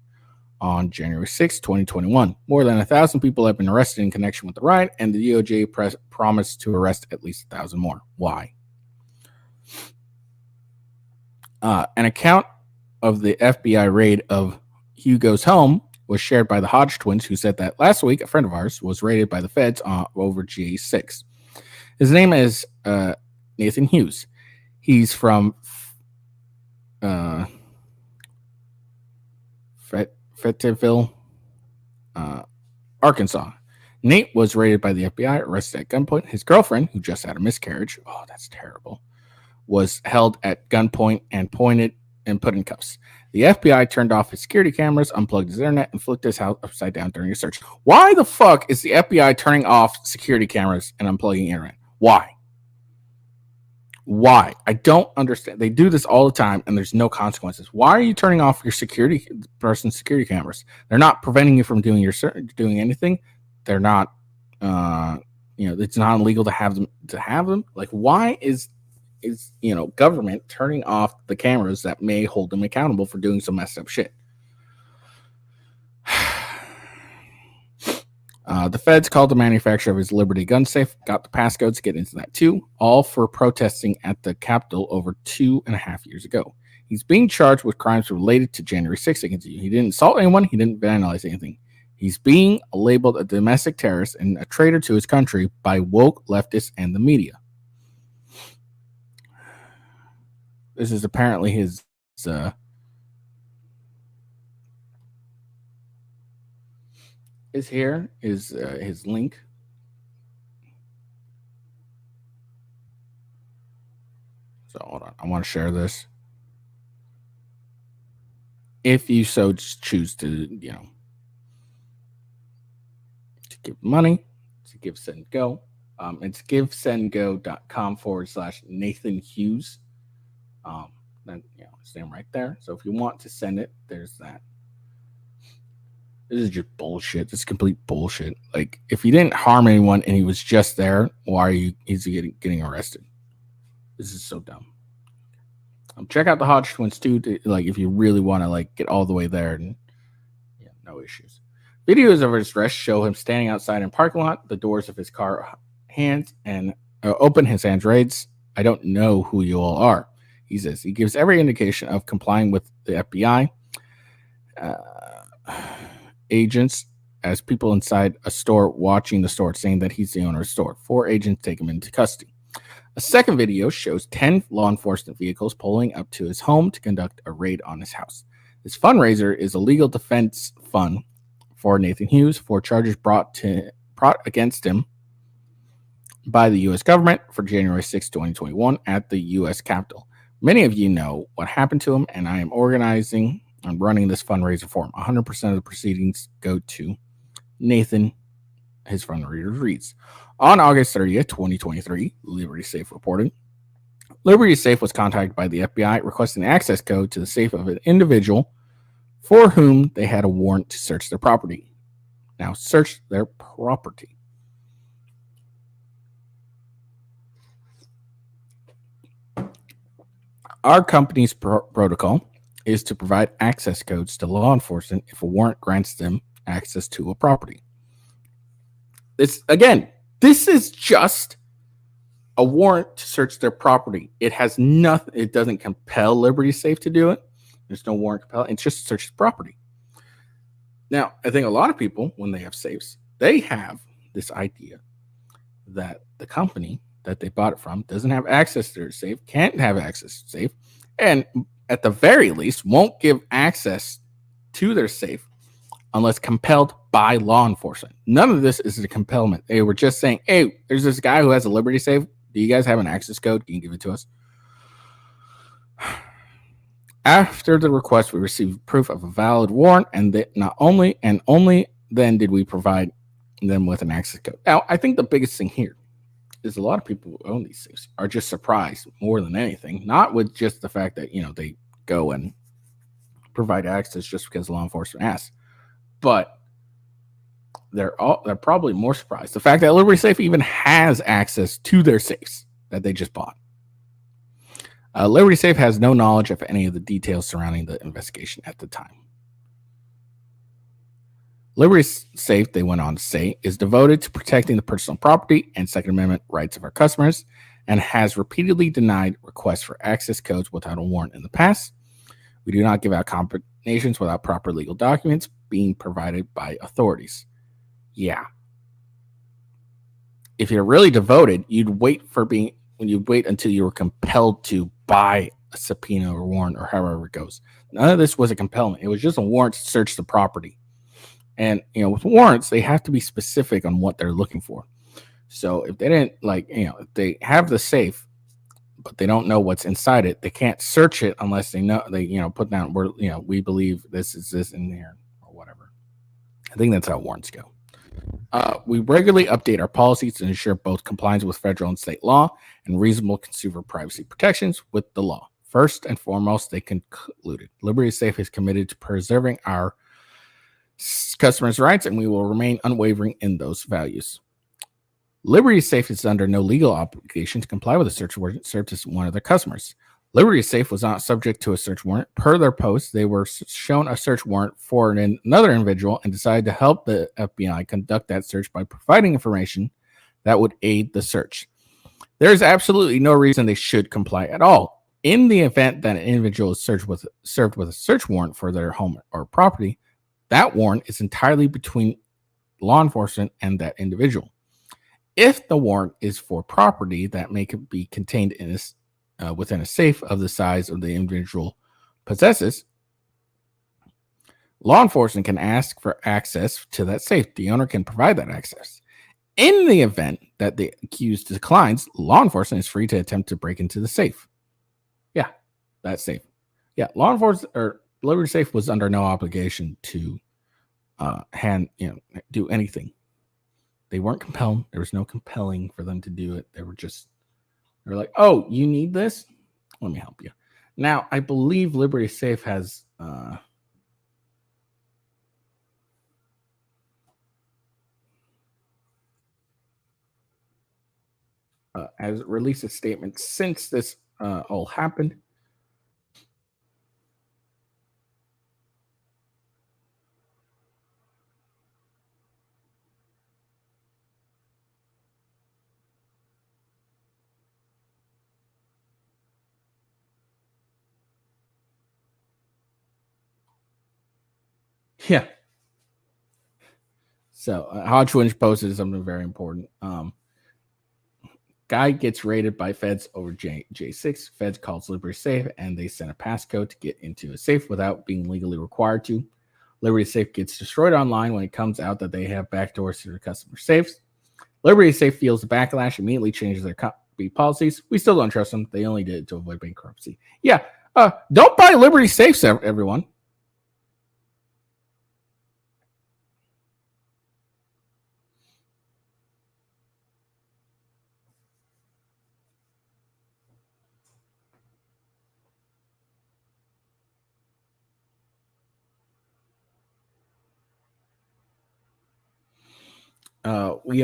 on January 6, 2021. More than 1,000 people have been arrested in connection with the riot, and the DOJ promised to arrest at least 1,000 more. Why? An account of the FBI raid of Hugo's home was shared by the Hodge twins, who said that last week a friend of ours was raided by the feds over GA6. His name is Nathan Hughes. He's from Fayetteville, Arkansas. Nate was raided by the FBI, arrested at gunpoint. His girlfriend, who just had a miscarriage, that's terrible, was held at gunpoint and put in cuffs. The FBI turned off his security cameras, unplugged his internet, and flipped his house upside down during a search. Why the fuck is the FBI turning off security cameras and unplugging internet? Why? I don't understand. They do this all the time, and there's no consequences. Why are you turning off your person's security cameras? They're not preventing you from doing anything. They're not. It's not illegal to have them. Like, why is government turning off the cameras that may hold them accountable for doing some messed up shit? The feds called the manufacturer of his Liberty gun safe, got the passcodes, get into that too, all for protesting at the Capitol over 2.5 years ago. He's being charged with crimes related to January 6th against you. He didn't assault anyone. He didn't vandalize anything. He's being labeled a domestic terrorist and a traitor to his country by woke leftists and the media. This is apparently his is here, is his link. So hold on, I want to share this. If you so choose to, to give money, to give, send, go. It's givesendgo.com/Nathan Hughes. Then his name right there. So if you want to send it, there's that. This is just bullshit. This is complete bullshit. Like, if he didn't harm anyone and he was just there, why is he getting arrested? This is so dumb. Check out the Hodge twins too. If you really want to get all the way there, and no issues. Videos of his arrest show him standing outside in parking lot, the doors of his car hands and open. His hands raised. I don't know who you all are, he says. He gives every indication of complying with the FBI agents as people inside a store watching the store, saying that he's the owner of the store. 4 agents take him into custody. A second video shows 10 law enforcement vehicles pulling up to his home to conduct a raid on his house. His fundraiser is a legal defense fund for Nathan Hughes for charges brought against him by the U.S. government for January 6, 2021 at the U.S. Capitol. Many of you know what happened to him, and I am organizing and running this fundraiser for him. 100% of the proceedings go to Nathan. His fundraiser reads, on August 30th, 2023, Liberty Safe reported, Liberty Safe was contacted by the FBI requesting the access code to the safe of an individual for whom they had a warrant to search their property. Now, search their property. Our company's protocol is to provide access codes to law enforcement if a warrant grants them access to a property. This is just a warrant to search their property. It has nothing. It doesn't compel Liberty Safe to do it. There's no warrant compel. It's just to search the property. Now, I think a lot of people, when they have safes, they have this idea that the company that they bought it from doesn't have access to their safe, can't have access to safe, and at the very least won't give access to their safe unless compelled by law enforcement. None of this is a compellment. They were just saying, hey, there's this guy who has a Liberty Safe. Do you guys have an access code? Can you give it to us? After the request, we received proof of a valid warrant, and that only then did we provide them with an access code. Now, I think the biggest thing here is a lot of people who own these safes are just surprised more than anything, not with just the fact that, they go and provide access just because law enforcement asks, but they're probably more surprised the fact that Liberty Safe even has access to their safes that they just bought. Liberty Safe has no knowledge of any of the details surrounding the investigation at the time. Liberty Safe, they went on to say, is devoted to protecting the personal property and Second Amendment rights of our customers and has repeatedly denied requests for access codes without a warrant in the past. We do not give out combinations without proper legal documents being provided by authorities. Yeah. If you're really devoted, you'd wait until you were compelled to buy a subpoena or warrant or however it goes. None of this was a compellment. It was just a warrant to search the property. And, with warrants, they have to be specific on what they're looking for. So if they didn't if they have the safe, but they don't know what's inside it, they can't search it unless they put down where, we believe this is this in here or whatever. I think that's how warrants go. We regularly update our policies to ensure both compliance with federal and state law and reasonable consumer privacy protections with the law. First and foremost, they concluded, Liberty Safe is committed to preserving our customers' rights, and we will remain unwavering in those values. Liberty Safe is under no legal obligation to comply with a search warrant served to one of their customers. Liberty Safe was not subject to a search warrant. Per their post, they were shown a search warrant for another individual and decided to help the FBI conduct that search by providing information that would aid the search. There is absolutely no reason they should comply at all. In the event that an individual is served with a search warrant for their home or property, that warrant is entirely between law enforcement and that individual. If the warrant is for property that may be contained in within a safe of the size of the individual possesses, law enforcement can ask for access to that safe. The owner can provide that access. In the event that the accused declines, law enforcement is free to attempt to break into the safe. Yeah, that's safe. Yeah, law enforcement or Liberty Safe was under no obligation to do anything. They weren't compelled. There was no compelling for them to do it. They were like, oh, you need this? Let me help you. Now, I believe Liberty Safe has released a statement since this all happened. Yeah. So Hodgwinch posted something very important. Guy gets raided by feds over J6. Feds calls Liberty Safe and they send a passcode to get into a safe without being legally required to. Liberty Safe gets destroyed online when it comes out that they have backdoors to their customer safes. Liberty Safe feels the backlash, immediately changes their company policies. We still don't trust them. They only did it to avoid bankruptcy. Yeah. Don't buy Liberty Safes, everyone. We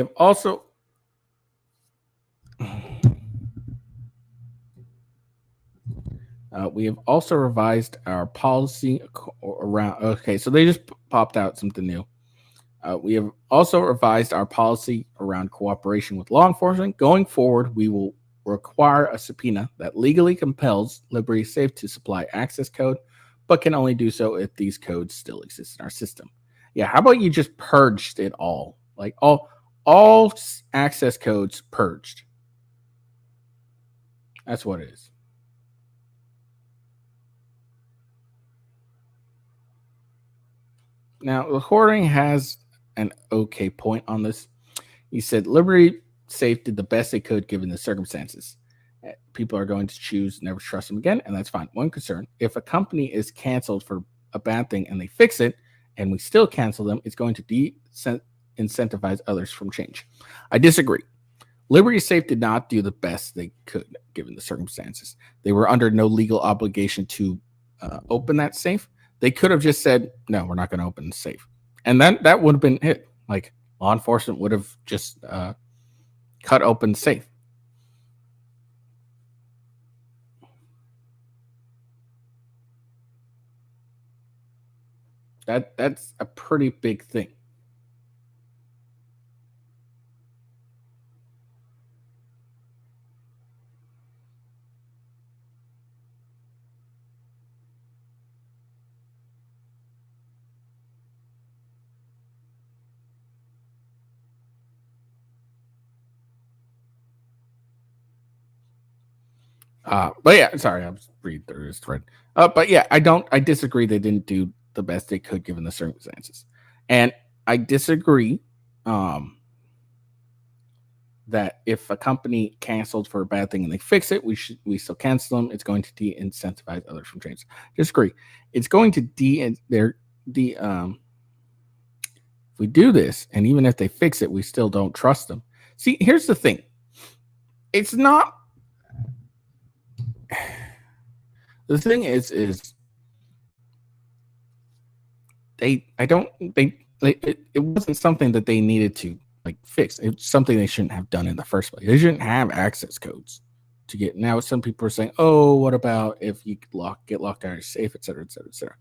have also revised our policy around. Okay, so they just popped out something new. We have also revised our policy around cooperation with law enforcement. Going forward, we will require a subpoena that legally compels Liberty Safe to supply access code, but can only do so if these codes still exist in our system. Yeah, how about you just purged it all? Like all access codes purged. That's what it is. Now, the recording has an okay point on this. He said Liberty Safe did the best they could given the circumstances. People are going to choose never trust them again, and that's fine. One concern, if a company is canceled for a bad thing and they fix it, and we still cancel them, it's going to incentivize others from change. I disagree. Liberty Safe did not do the best they could given the circumstances. They were under no legal obligation to open that safe. They could have just said, no, we're not going to open the safe. And that would have been it. Like, law enforcement would have just cut open the safe. That's a pretty big thing. But yeah, sorry, I was reading through this thread. But yeah, I disagree they didn't do the best they could given the circumstances. And I disagree that if a company canceled for a bad thing and they fix it, we still cancel them. It's going to de-incentivize others from change. Disagree. It's going to if we do this, and even if they fix it, we still don't trust them. See, here's the thing. It's not. The thing is it wasn't something that they needed to like fix. It's something they shouldn't have done in the first place. They shouldn't have access codes to get. Now some people are saying, oh, what about if you get locked out of your safe, et cetera, et cetera, et cetera.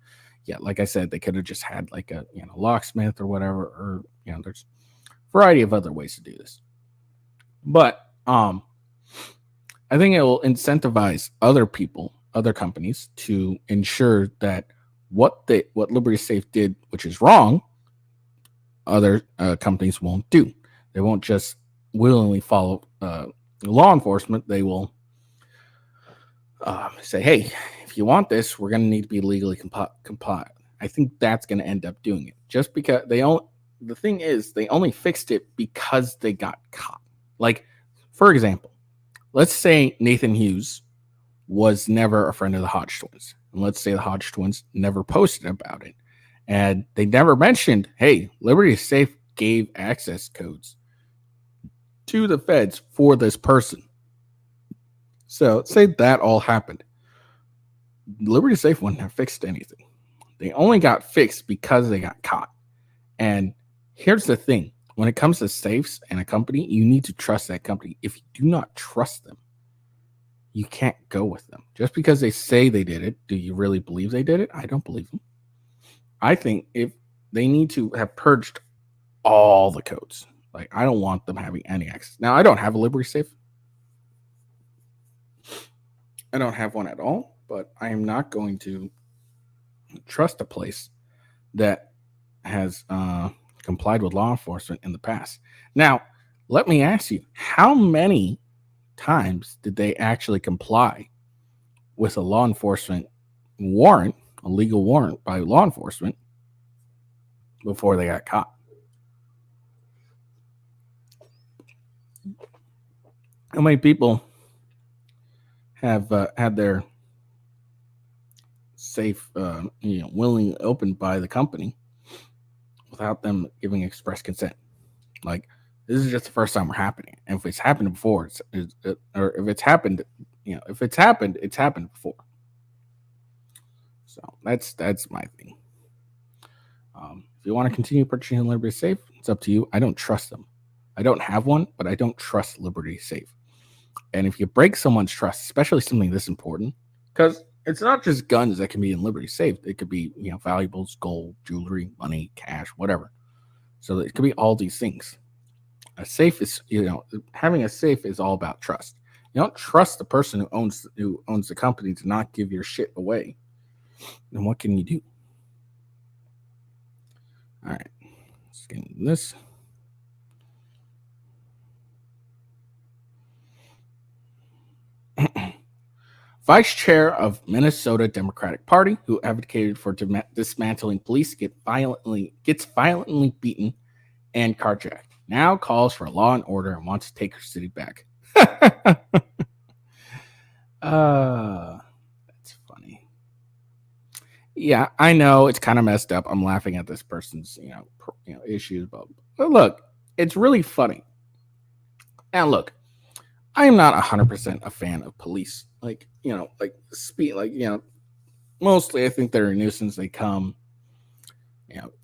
Yeah, like I said, they could have just had like a locksmith or whatever, or there's a variety of other ways to do this. But I think it will incentivize other people, other companies, to ensure that what Liberty Safe did, which is wrong, other companies won't do. They won't just willingly follow law enforcement. They will say, hey, if you want this, we're going to need to be legally compliant. I think that's going to end up doing it. Just because the thing is, they only fixed it because they got caught. Like, for example, let's say Nathan Hughes was never a friend of the Hodge twins. And let's say the Hodge twins never posted about it. And they never mentioned, hey, Liberty Safe gave access codes to the feds for this person. So say that all happened. Liberty Safe wouldn't have fixed anything. They only got fixed because they got caught. And here's the thing. When it comes to safes and a company, you need to trust that company. If you do not trust them, you can't go with them. Just because they say they did it, do you really believe they did it? I don't believe them. I think if they need to have purged all the codes, like I don't want them having any access. Now, I don't have a Liberty Safe. I don't have one at all, but I am not going to trust a place that has complied with law enforcement in the past. Now, let me ask you, how many times did they actually comply with a law enforcement warrant, a legal warrant by law enforcement before they got caught? How many people have had their safe, willingly opened by the company without them giving express consent? Like, this is just the first time we're happening. And if it's happened before, or if it's happened, it's happened before. So that's my thing. If you want to continue purchasing Liberty Safe, it's up to you. I don't trust them. I don't have one, but I don't trust Liberty Safe. And if you break someone's trust, especially something this important, because it's not just guns that can be in Liberty Safe. It could be, valuables, gold, jewelry, money, cash, whatever. So it could be all these things. A safe is, having a safe is all about trust. You don't trust the person who owns the company to not give your shit away. Then what can you do? All right, let's get into this. Vice chair of Minnesota Democratic Party, who advocated for dismantling police, gets violently beaten and carjacked, now calls for law and order and wants to take her city back. That's funny. Yeah, I know it's kind of messed up. I'm laughing at this person's, issues, but look, it's really funny. And look, I am not 100% a fan of police. Mostly I think they're a nuisance. They come,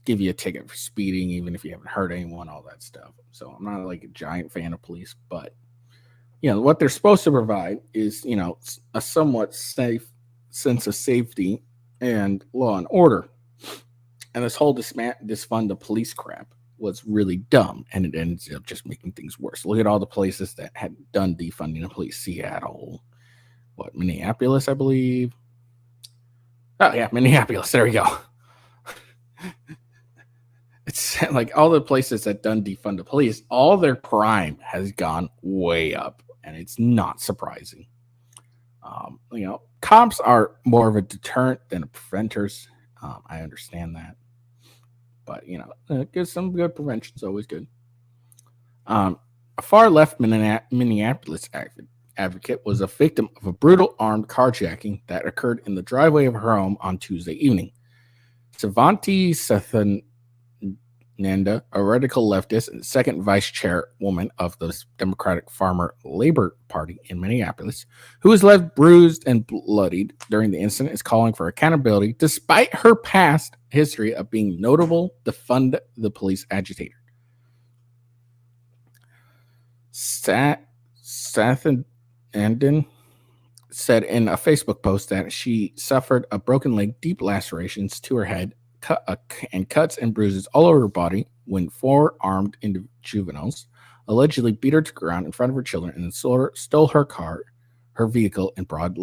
give you a ticket for speeding, even if you haven't hurt anyone, all that stuff. So I'm not like a giant fan of police, but what they're supposed to provide is, a somewhat safe sense of safety and law and order. And this whole defund the police crap was really dumb, and it ends up just making things worse. Look at all the places that had done defunding the police. Seattle, Minneapolis, I believe. Oh yeah, Minneapolis. There we go. It's like all the places that done defund the police, all their crime has gone way up, and it's not surprising. Cops are more of a deterrent than a preventers. I understand that. But, get some good prevention is always good. A far left Minneapolis advocate was a victim of a brutal armed carjacking that occurred in the driveway of her home on Tuesday evening. Savanti Sathananda, a radical leftist and second vice chairwoman of the Democratic Farmer Labor Party in Minneapolis, who was left bruised and bloodied during the incident, is calling for accountability despite her past history of being notable defund the police agitator. Sathananda said in a Facebook post that she suffered a broken leg, deep lacerations to her head, and cuts and bruises all over her body when 4 armed juveniles allegedly beat her to the ground in front of her children and stole her car, her vehicle, in broad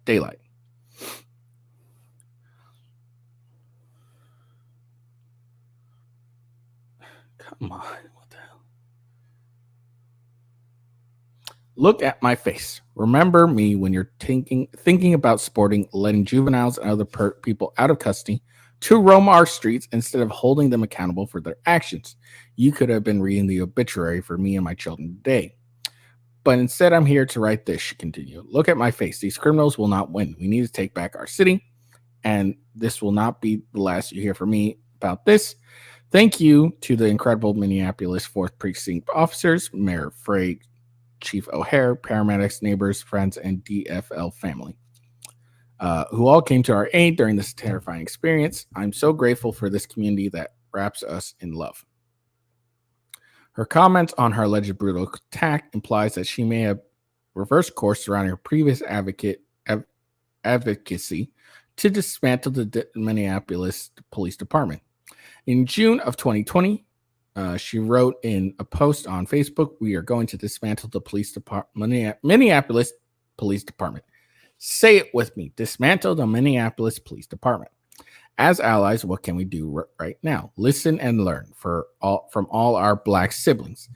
daylight. Come on, what the hell? Look at my face. Remember me when you're thinking about letting juveniles and other people out of custody to roam our streets instead of holding them accountable for their actions. You could have been reading the obituary for me and my children today. But instead, I'm here to write this, she continued. Look at my face. These criminals will not win. We need to take back our city, and this will not be the last you hear from me about this. Thank you to the incredible Minneapolis 4th Precinct officers, Mayor Frey, Chief O'Hare, paramedics, neighbors, friends, and DFL family, who all came to our aid during this terrifying experience. I'm so grateful for this community that wraps us in love. Her comment on her alleged brutal attack implies that she may have reversed course surrounding her previous advocacy to dismantle the Minneapolis Police Department. In June of 2020, she wrote in a post on Facebook, "We are going to dismantle the police department, Minneapolis Police Department." Say it with me: dismantle the Minneapolis Police Department. As allies, what can we do right now? Listen and learn from all our Black siblings.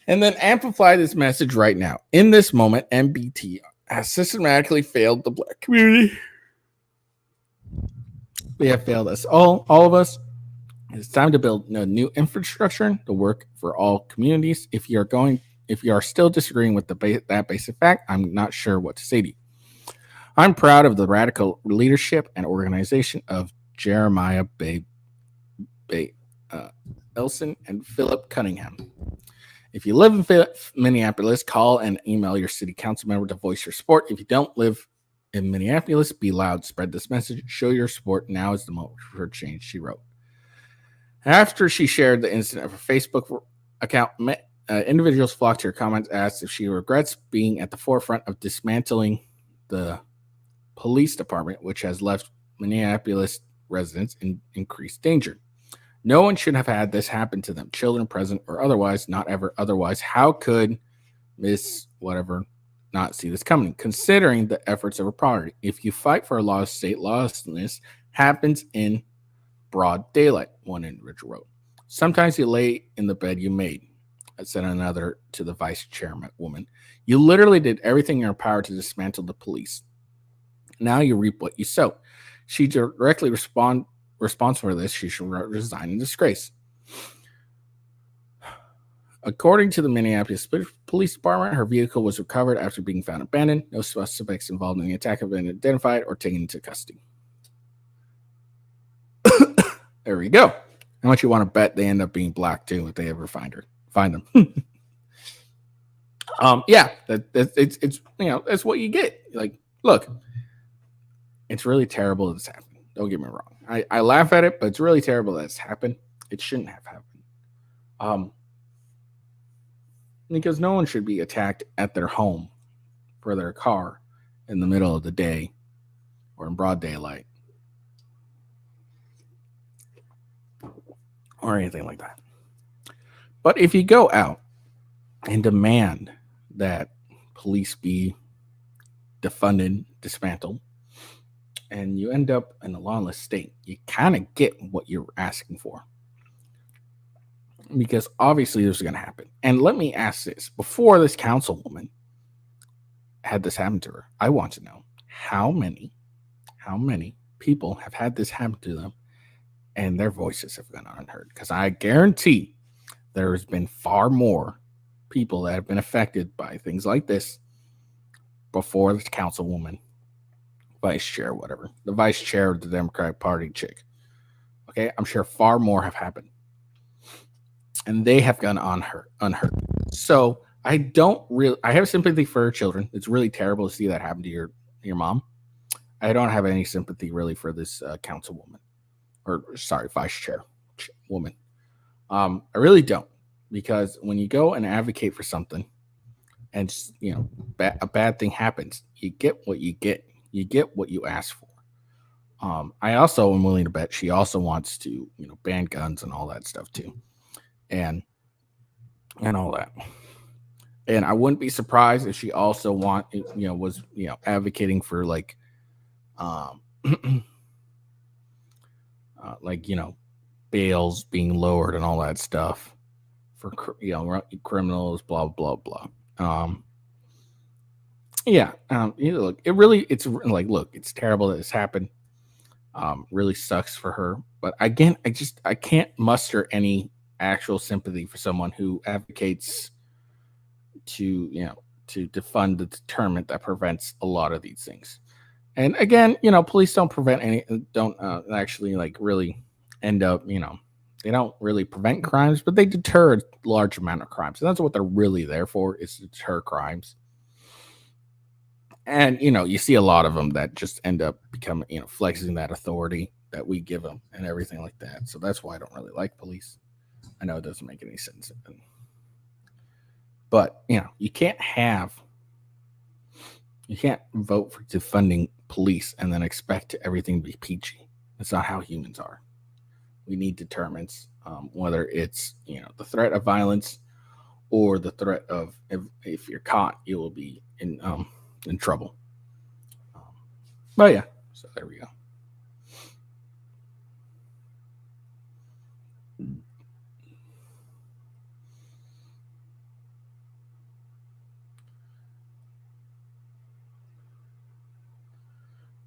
And then amplify this message right now. In this moment, MBT has systematically failed the Black community. They have failed us all of us. It's time to build a new infrastructure to work for all communities. If you are still disagreeing with that basic fact, I'm not sure what to say to you. I'm proud of the radical leadership and organization of Jeremiah Elson and Philip Cunningham. If you live in Minneapolis, call and email your city council member to voice your support. If you don't live in Minneapolis, be loud. Spread this message. Show your support. Now is the moment for change, she wrote. After she shared the incident of her Facebook account, individuals flocked to her comments, asked if she regrets being at the forefront of dismantling the police department, which has left Minneapolis residents in increased danger. No one should have had this happen to them, children present or otherwise, not ever otherwise. How could Miss whatever not see this coming, considering the efforts of her party? If you fight for a law, state lawlessness happens in broad daylight, one individual wrote. Sometimes you lay in the bed you made, said another to the vice chairman woman. You literally did everything in your power to dismantle the police. Now you reap what you sow. She directly responsible for this. She should resign in disgrace. According to the Minneapolis Police Department, her vehicle was recovered after being found abandoned. No suspects involved in the attack have been identified or taken into custody. There we go. How much you want to bet they end up being Black too if they ever find them? Yeah, it's that's what you get. Like, look, it's really terrible that it's happened. Don't get me wrong. I laugh at it, but it's really terrible that it's happened. It shouldn't have happened. Because no one should be attacked at their home for their car in the middle of the day or in broad daylight or anything like that. But if you go out and demand that police be defunded, dismantled, and you end up in a lawless state, you kind of get what you're asking for. Because obviously this is going to happen. And let me ask this. Before this councilwoman had this happen to her, I want to know how many people have had this happen to them and their voices have gone unheard. Because I guarantee there has been far more people that have been affected by things like this before this councilwoman, vice chair, whatever, the vice chair of the Democratic Party chick. Okay, I'm sure far more have happened. And they have gone unheard. So I have sympathy for her children. It's really terrible to see that happen to your mom. I don't have any sympathy really for this councilwoman, vice chair woman. I really don't, because when you go and advocate for something, and a bad thing happens, you get what you get. You get what you ask for. I also am willing to bet she also wants to ban guns and all that stuff too. And all that. And I wouldn't be surprised if she also was advocating for bails being lowered and all that stuff for criminals, blah blah blah. Look, it's terrible that this happened. Really sucks for her. But again, I can't muster any actual sympathy for someone who advocates to defund the deterrent that prevents a lot of these things. And again, police don't prevent don't actually like really end up, they don't really prevent crimes, but they deter a large amount of crimes. And that's what they're really there for, is to deter crimes. And, you see a lot of them that just end up becoming, flexing that authority that we give them and everything like that. So that's why I don't really like police. I know it doesn't make any sense. But, you can't vote for defunding police and then expect everything to be peachy. That's not how humans are. We need deterrents, whether it's, the threat of violence or the threat of if you're caught, you will be in trouble. But yeah, so there we go.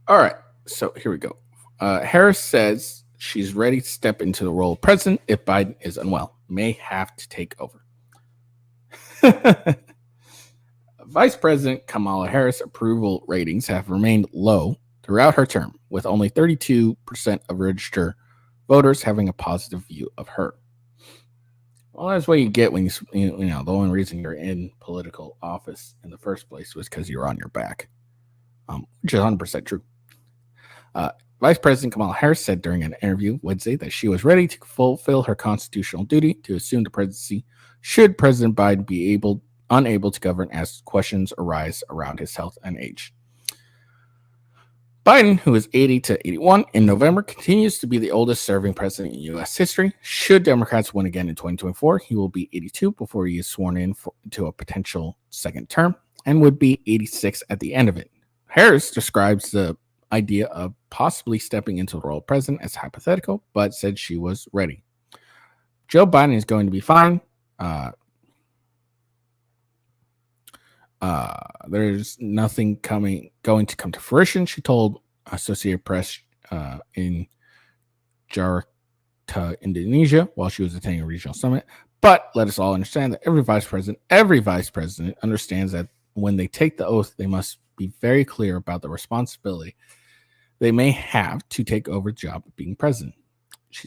All right, so here we go. Harris says she's ready to step into the role of president if Biden is unwell, may have to take over. Vice President Kamala Harris' approval ratings have remained low throughout her term, with only 32% of registered voters having a positive view of her. Well, that's what you get when the only reason you're in political office in the first place was because you're on your back, which is 100% true. Vice President Kamala Harris said during an interview Wednesday that she was ready to fulfill her constitutional duty to assume the presidency should President Biden be unable to govern as questions arise around his health and age. Biden, who is 80 to 81 in November, continues to be the oldest serving president in U.S. history. Should Democrats win again in 2024, he will be 82 before he is sworn in to a potential second term and would be 86 at the end of it. Harris describes the idea of possibly stepping into the role of president as hypothetical, but said she was ready. Joe Biden is going to be fine. There's nothing going to come to fruition, she told Associated Press in Jakarta, Indonesia, while she was attending a regional summit. But let us all understand that every vice president understands that when they take the oath, they must be very clear about the responsibility they may have to take over the job of being president. She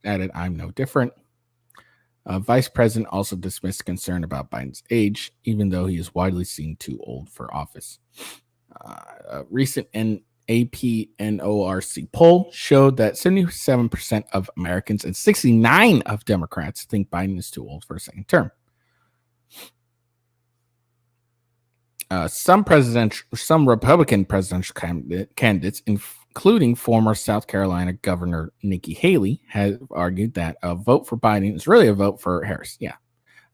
added, I'm no different. Vice President also dismissed concern about Biden's age, even though he is widely seen too old for office. A recent AP-NORC poll showed that 77% of Americans and 69% of Democrats think Biden is too old for a second term. Some Republican presidential candidates, including former South Carolina Governor Nikki Haley, have argued that a vote for Biden is really a vote for Harris. Yeah,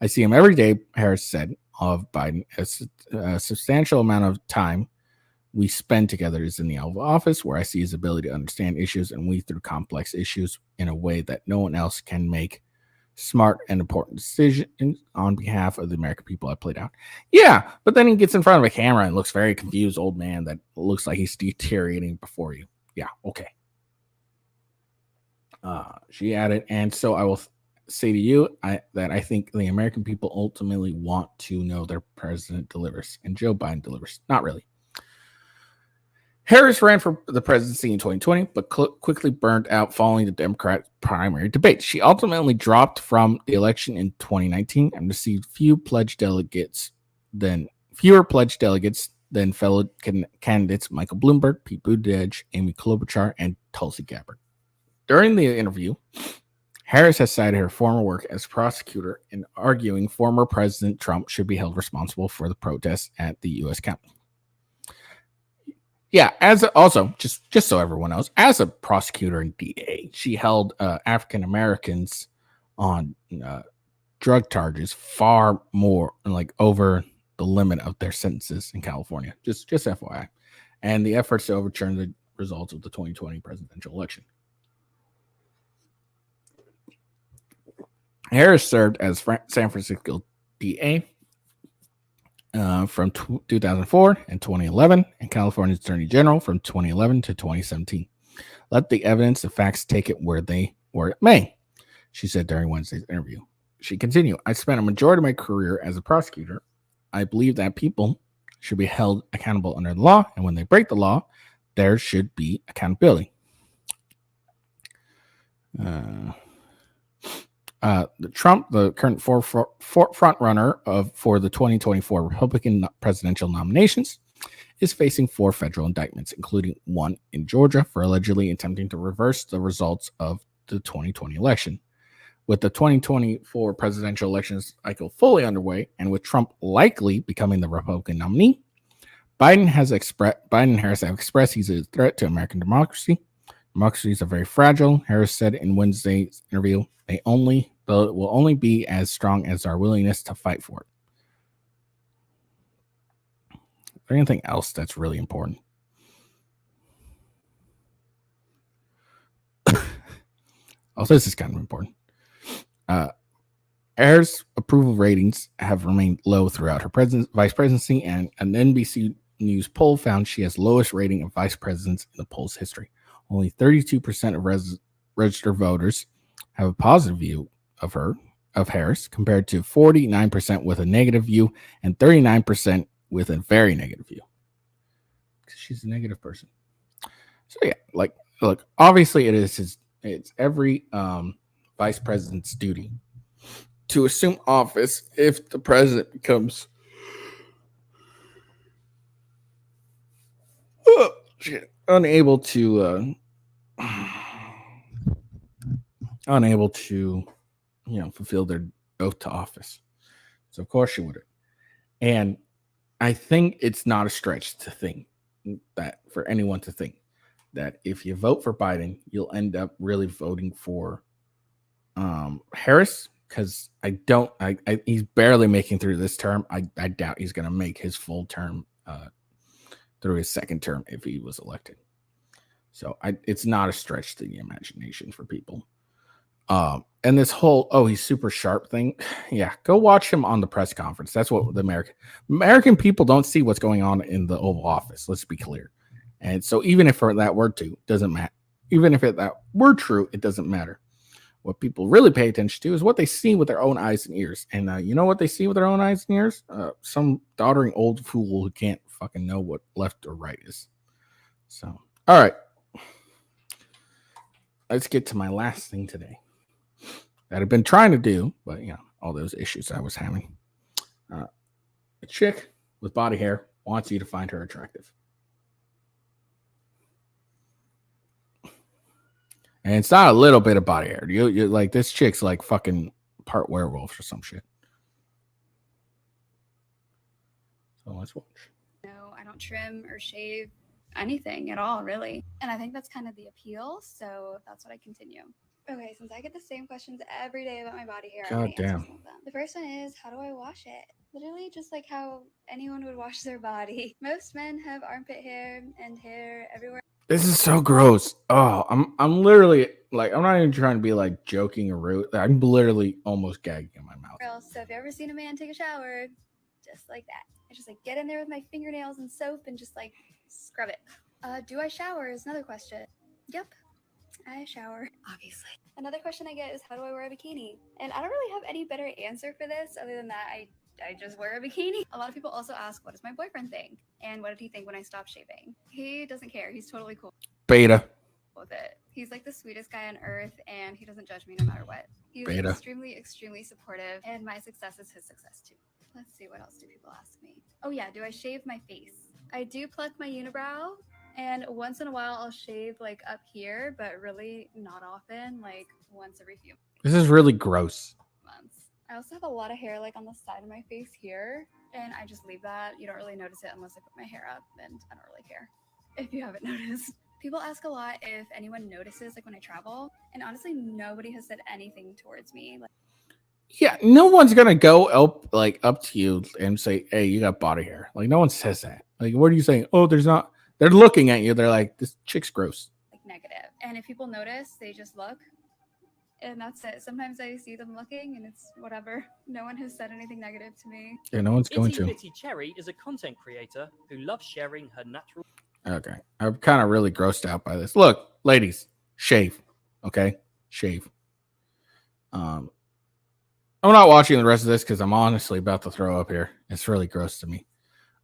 I see him every day, Harris said of Biden. A substantial amount of time we spend together is in the Oval Office, where I see his ability to understand issues and weave through complex issues in a way that no one else can make smart and important decisions on behalf of the American people. I played out. Yeah, but then he gets in front of a camera and looks very confused old man that looks like he's deteriorating before you. Yeah, okay. She added, and so I will say to you that I think the American people ultimately want to know their president delivers, and Joe Biden delivers. Not really. Harris ran for the presidency in 2020, but quickly burned out following the Democrat primary debate. She ultimately dropped from the election in 2019 and received fewer pledged delegates than fellow candidates Michael Bloomberg, Pete Buttigieg, Amy Klobuchar, and Tulsi Gabbard. During the interview, Harris has cited her former work as prosecutor in arguing former President Trump should be held responsible for the protests at the U.S. Capitol. Yeah, just so everyone knows, as a prosecutor and DA, she held African Americans on drug charges far more, like over the limit of their sentences in California. Just FYI, and the efforts to overturn the results of the 2020 presidential election. Harris served as San Francisco DA from 2004 and 2011, and California's Attorney General from 2011 to 2017. Let the evidence, the facts take it where it may, she said during Wednesday's interview. She continued, I spent a majority of my career as a prosecutor. I believe that people should be held accountable under the law, and when they break the law, there should be accountability. Trump, the current front runner for the 2024 Republican presidential nominations, is facing 4 federal indictments, including one in Georgia for allegedly attempting to reverse the results of the 2020 election. With the 2024 presidential election cycle fully underway, and with Trump likely becoming the Republican nominee, Biden and Harris have expressed he's a threat to American democracy. Democracies are very fragile, Harris said in Wednesday's interview. It will only be as strong as our willingness to fight for it. Is there anything else that's really important? Oh, this is kind of important. Harris' approval ratings have remained low throughout her vice presidency, and an NBC News poll found she has lowest rating of vice presidents in the poll's history. Only 32% of registered voters have a positive view of Harris, compared to 49% with a negative view and 39% with a very negative view. She's a negative person. So yeah, look, obviously it's every vice president's duty to assume office if the president becomes unable to fulfill their oath to office. So of course she wouldn't. And I think it's not a stretch to think that for anyone to think that if you vote for Biden, you'll end up really voting for Harris, because he's barely making through this term. I doubt he's going to make his full term through his second term if he was elected. So it's not a stretch to the imagination for people. And this whole, he's super sharp thing. Yeah, go watch him on the press conference. That's what the American people don't see what's going on in the Oval Office. Let's be clear. And so even if that were true, doesn't matter. Even if that were true, it doesn't matter. What people really pay attention to is what they see with their own eyes and ears. And you know what they see with their own eyes and ears? Some doddering old fool who can't fucking know what left or right is. So, all right. Let's get to my last thing today that I've been trying to do, but all those issues I was having. A chick with body hair wants you to find her attractive. And it's not a little bit of body hair. You're like, this chick's like fucking part werewolf or some shit. So let's watch.
No, I don't trim or shave anything at all, really. And I think that's kind of the appeal. So that's what I continue. Okay, since I get the same questions every day about my body hair, I'm gonna answer some of them. The first one is, how do I wash it? Literally just like how anyone would wash their body. Most men have armpit hair and hair everywhere.
This is so gross. Oh, I'm literally like, I'm not even trying to be like joking or rude. I'm literally almost gagging in my mouth.
So if you ever seen a man take a shower, just like that, I just like get in there with my fingernails and soap and just like scrub it. Do I shower is another question. Yep, I shower, obviously. Another question I get is, how do I wear a bikini? And I don't really have any better answer for this other than that I just wear a bikini. A lot of people also ask, what does my boyfriend think? And what did he think when I stopped shaving? He doesn't care. He's totally cool
Beta.
with it. He's like the sweetest guy on earth, and he doesn't judge me no matter what. He's
Beta.
extremely supportive, and my success is his success too. Let's see, what else do people ask me? Oh yeah, do I shave my face? I do pluck my unibrow, and once in a while I'll shave like up here, but really not often, like once every few
This is really gross.
months. I also have a lot of hair like on the side of my face here, and I just leave that. You don't really notice it unless I put my hair up, and I don't really care if you haven't noticed. People ask a lot if anyone notices like when I travel, and honestly nobody has said anything towards me. Like,
Yeah, no one's gonna go up to you and say, "Hey, you got body hair." Like, no one says that. Like, what are you saying? Oh, there's not. They're looking at you. They're like, "This chick's gross."
like negative. And if people notice, they just look. And that's it. Sometimes I see them looking and it's whatever. No one has said anything negative to me.
Yeah, no one's going
Itty
to.
Bitty Cherry is a content creator who loves sharing her natural.
Okay, I'm kind of really grossed out by this. Look, ladies, shave. Okay, shave. I'm not watching the rest of this because I'm honestly about to throw up here. It's really gross to me.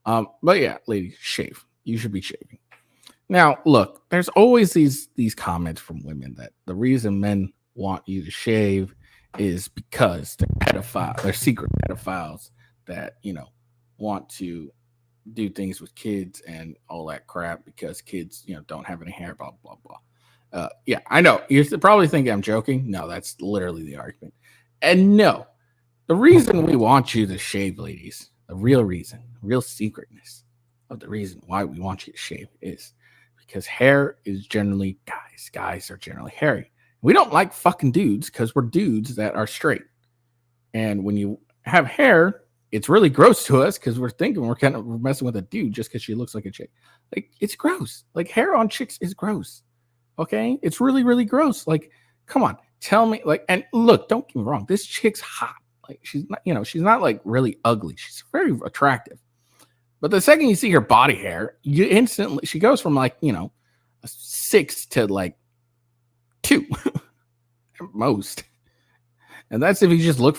But yeah, ladies, shave. You should be shaving. Now, look, there's always these comments from women that the reason men want you to shave is because they're pedophiles, they're secret pedophiles that, you know, want to do things with kids and all that crap because kids, you know, don't have any hair, blah, blah, blah. Yeah, I know. You're probably thinking I'm joking. No, that's literally the argument. And no, the reason we want you to shave, ladies, the real reason, real secretness of the reason why we want you to shave is because hair is generally guys. Guys are generally hairy. We don't like fucking dudes because we're dudes that are straight. And when you have hair, it's really gross to us because we're thinking we're messing with a dude just because she looks like a chick. Like, it's gross. Like, hair on chicks is gross. Okay? It's really, really gross. Like, come on. Tell me, like, and look, don't get me wrong. This chick's hot. Like, she's not, you know, she's not like really ugly. She's very attractive. But the second you see her body hair, you instantly, she goes from like, you know, a 6 to like 2 at most. And that's if you just look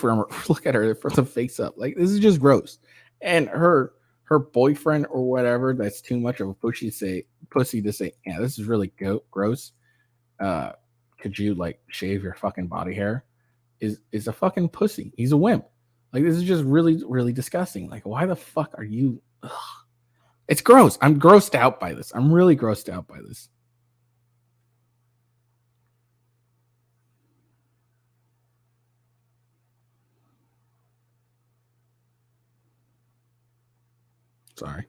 at her from the face up. Like, this is just gross. And her boyfriend or whatever, that's too much of a pussy to say, yeah, this is really gross. Could you like shave your fucking body hair? Is a fucking pussy. He's a wimp. Like, this is just really, really disgusting. Like, why the fuck are you? Ugh. It's gross. I'm grossed out by this. I'm really grossed out by this. Sorry.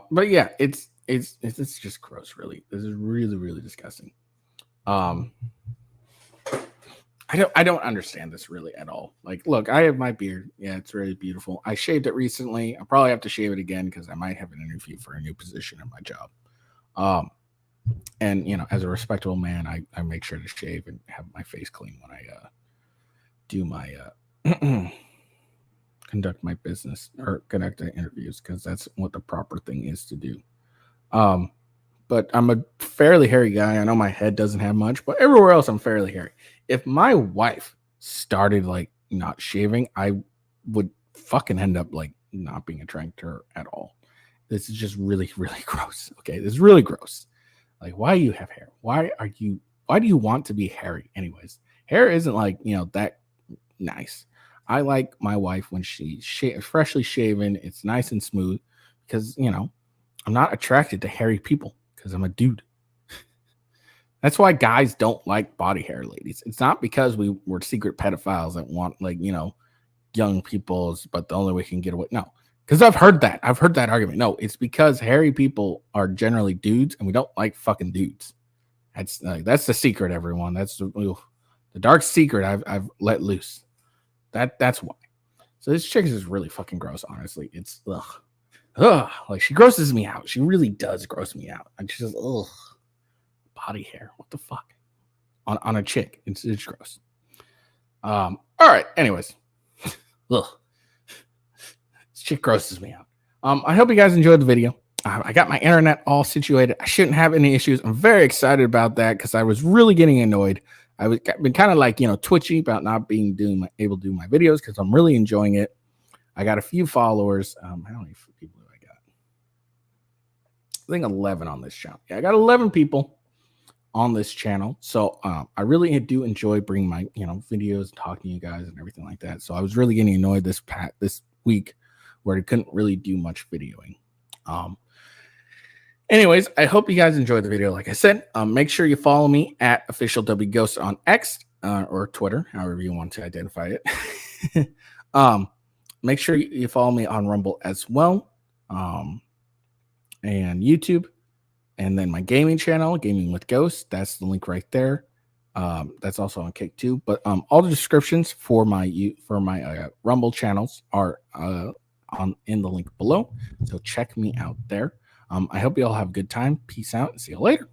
But yeah, it's just gross, really. This is really, really disgusting. I don't understand this really at all. Like, look, I have my beard. Yeah, it's really beautiful. I shaved it recently. I'll probably have to shave it again because I might have an interview for a new position in my job. And you know, as a respectable man, I make sure to shave and have my face clean when I do my conduct my business or conduct the interviews, because that's what the proper thing is to do. But I'm a fairly hairy guy. I know my head doesn't have much, but everywhere else I'm fairly hairy. If my wife started like not shaving, I would fucking end up like not being attracted to her at all. This is just really, really gross. Okay, this is really gross. Like, why do you have hair? Why do you want to be hairy anyways? Hair isn't like, you know, that nice. I like my wife when she's freshly shaven. It's nice and smooth because, you know, I'm not attracted to hairy people because I'm a dude. That's why guys don't like body hair, ladies. It's not because we're secret pedophiles that want, like, you know, young people's, but the only way we can get away. No, because I've heard that argument. No, it's because hairy people are generally dudes and we don't like fucking dudes. That's the secret, everyone. That's the dark secret I've let loose. That's why. So this chick is really fucking gross, honestly. It's like, she grosses me out. She really does gross me out. And she's just body hair. What the fuck? On a chick. It's gross. All right. Anyways. Ugh. This chick grosses me out. I hope you guys enjoyed the video. I got my internet all situated. I shouldn't have any issues. I'm very excited about that because I was really getting annoyed. I've been kind of like, you know, twitchy about not being able to do my videos because I'm really enjoying it. I got a few followers. How many people do I got? I think 11 on this channel. Yeah, I got 11 people on this channel. So I really do enjoy bringing my, you know, videos, talking to you guys and everything like that. So I was really getting annoyed this week where I couldn't really do much videoing. Anyways, I hope you guys enjoyed the video. Like I said, make sure you follow me at official W Ghost on X or Twitter, however you want to identify it. Make sure you follow me on Rumble as well, and YouTube, and then my gaming channel, Gaming with Ghost. That's the link right there. That's also on Kick too. But all the descriptions for my Rumble channels are in the link below. So check me out there. I hope you all have a good time. Peace out and see you later.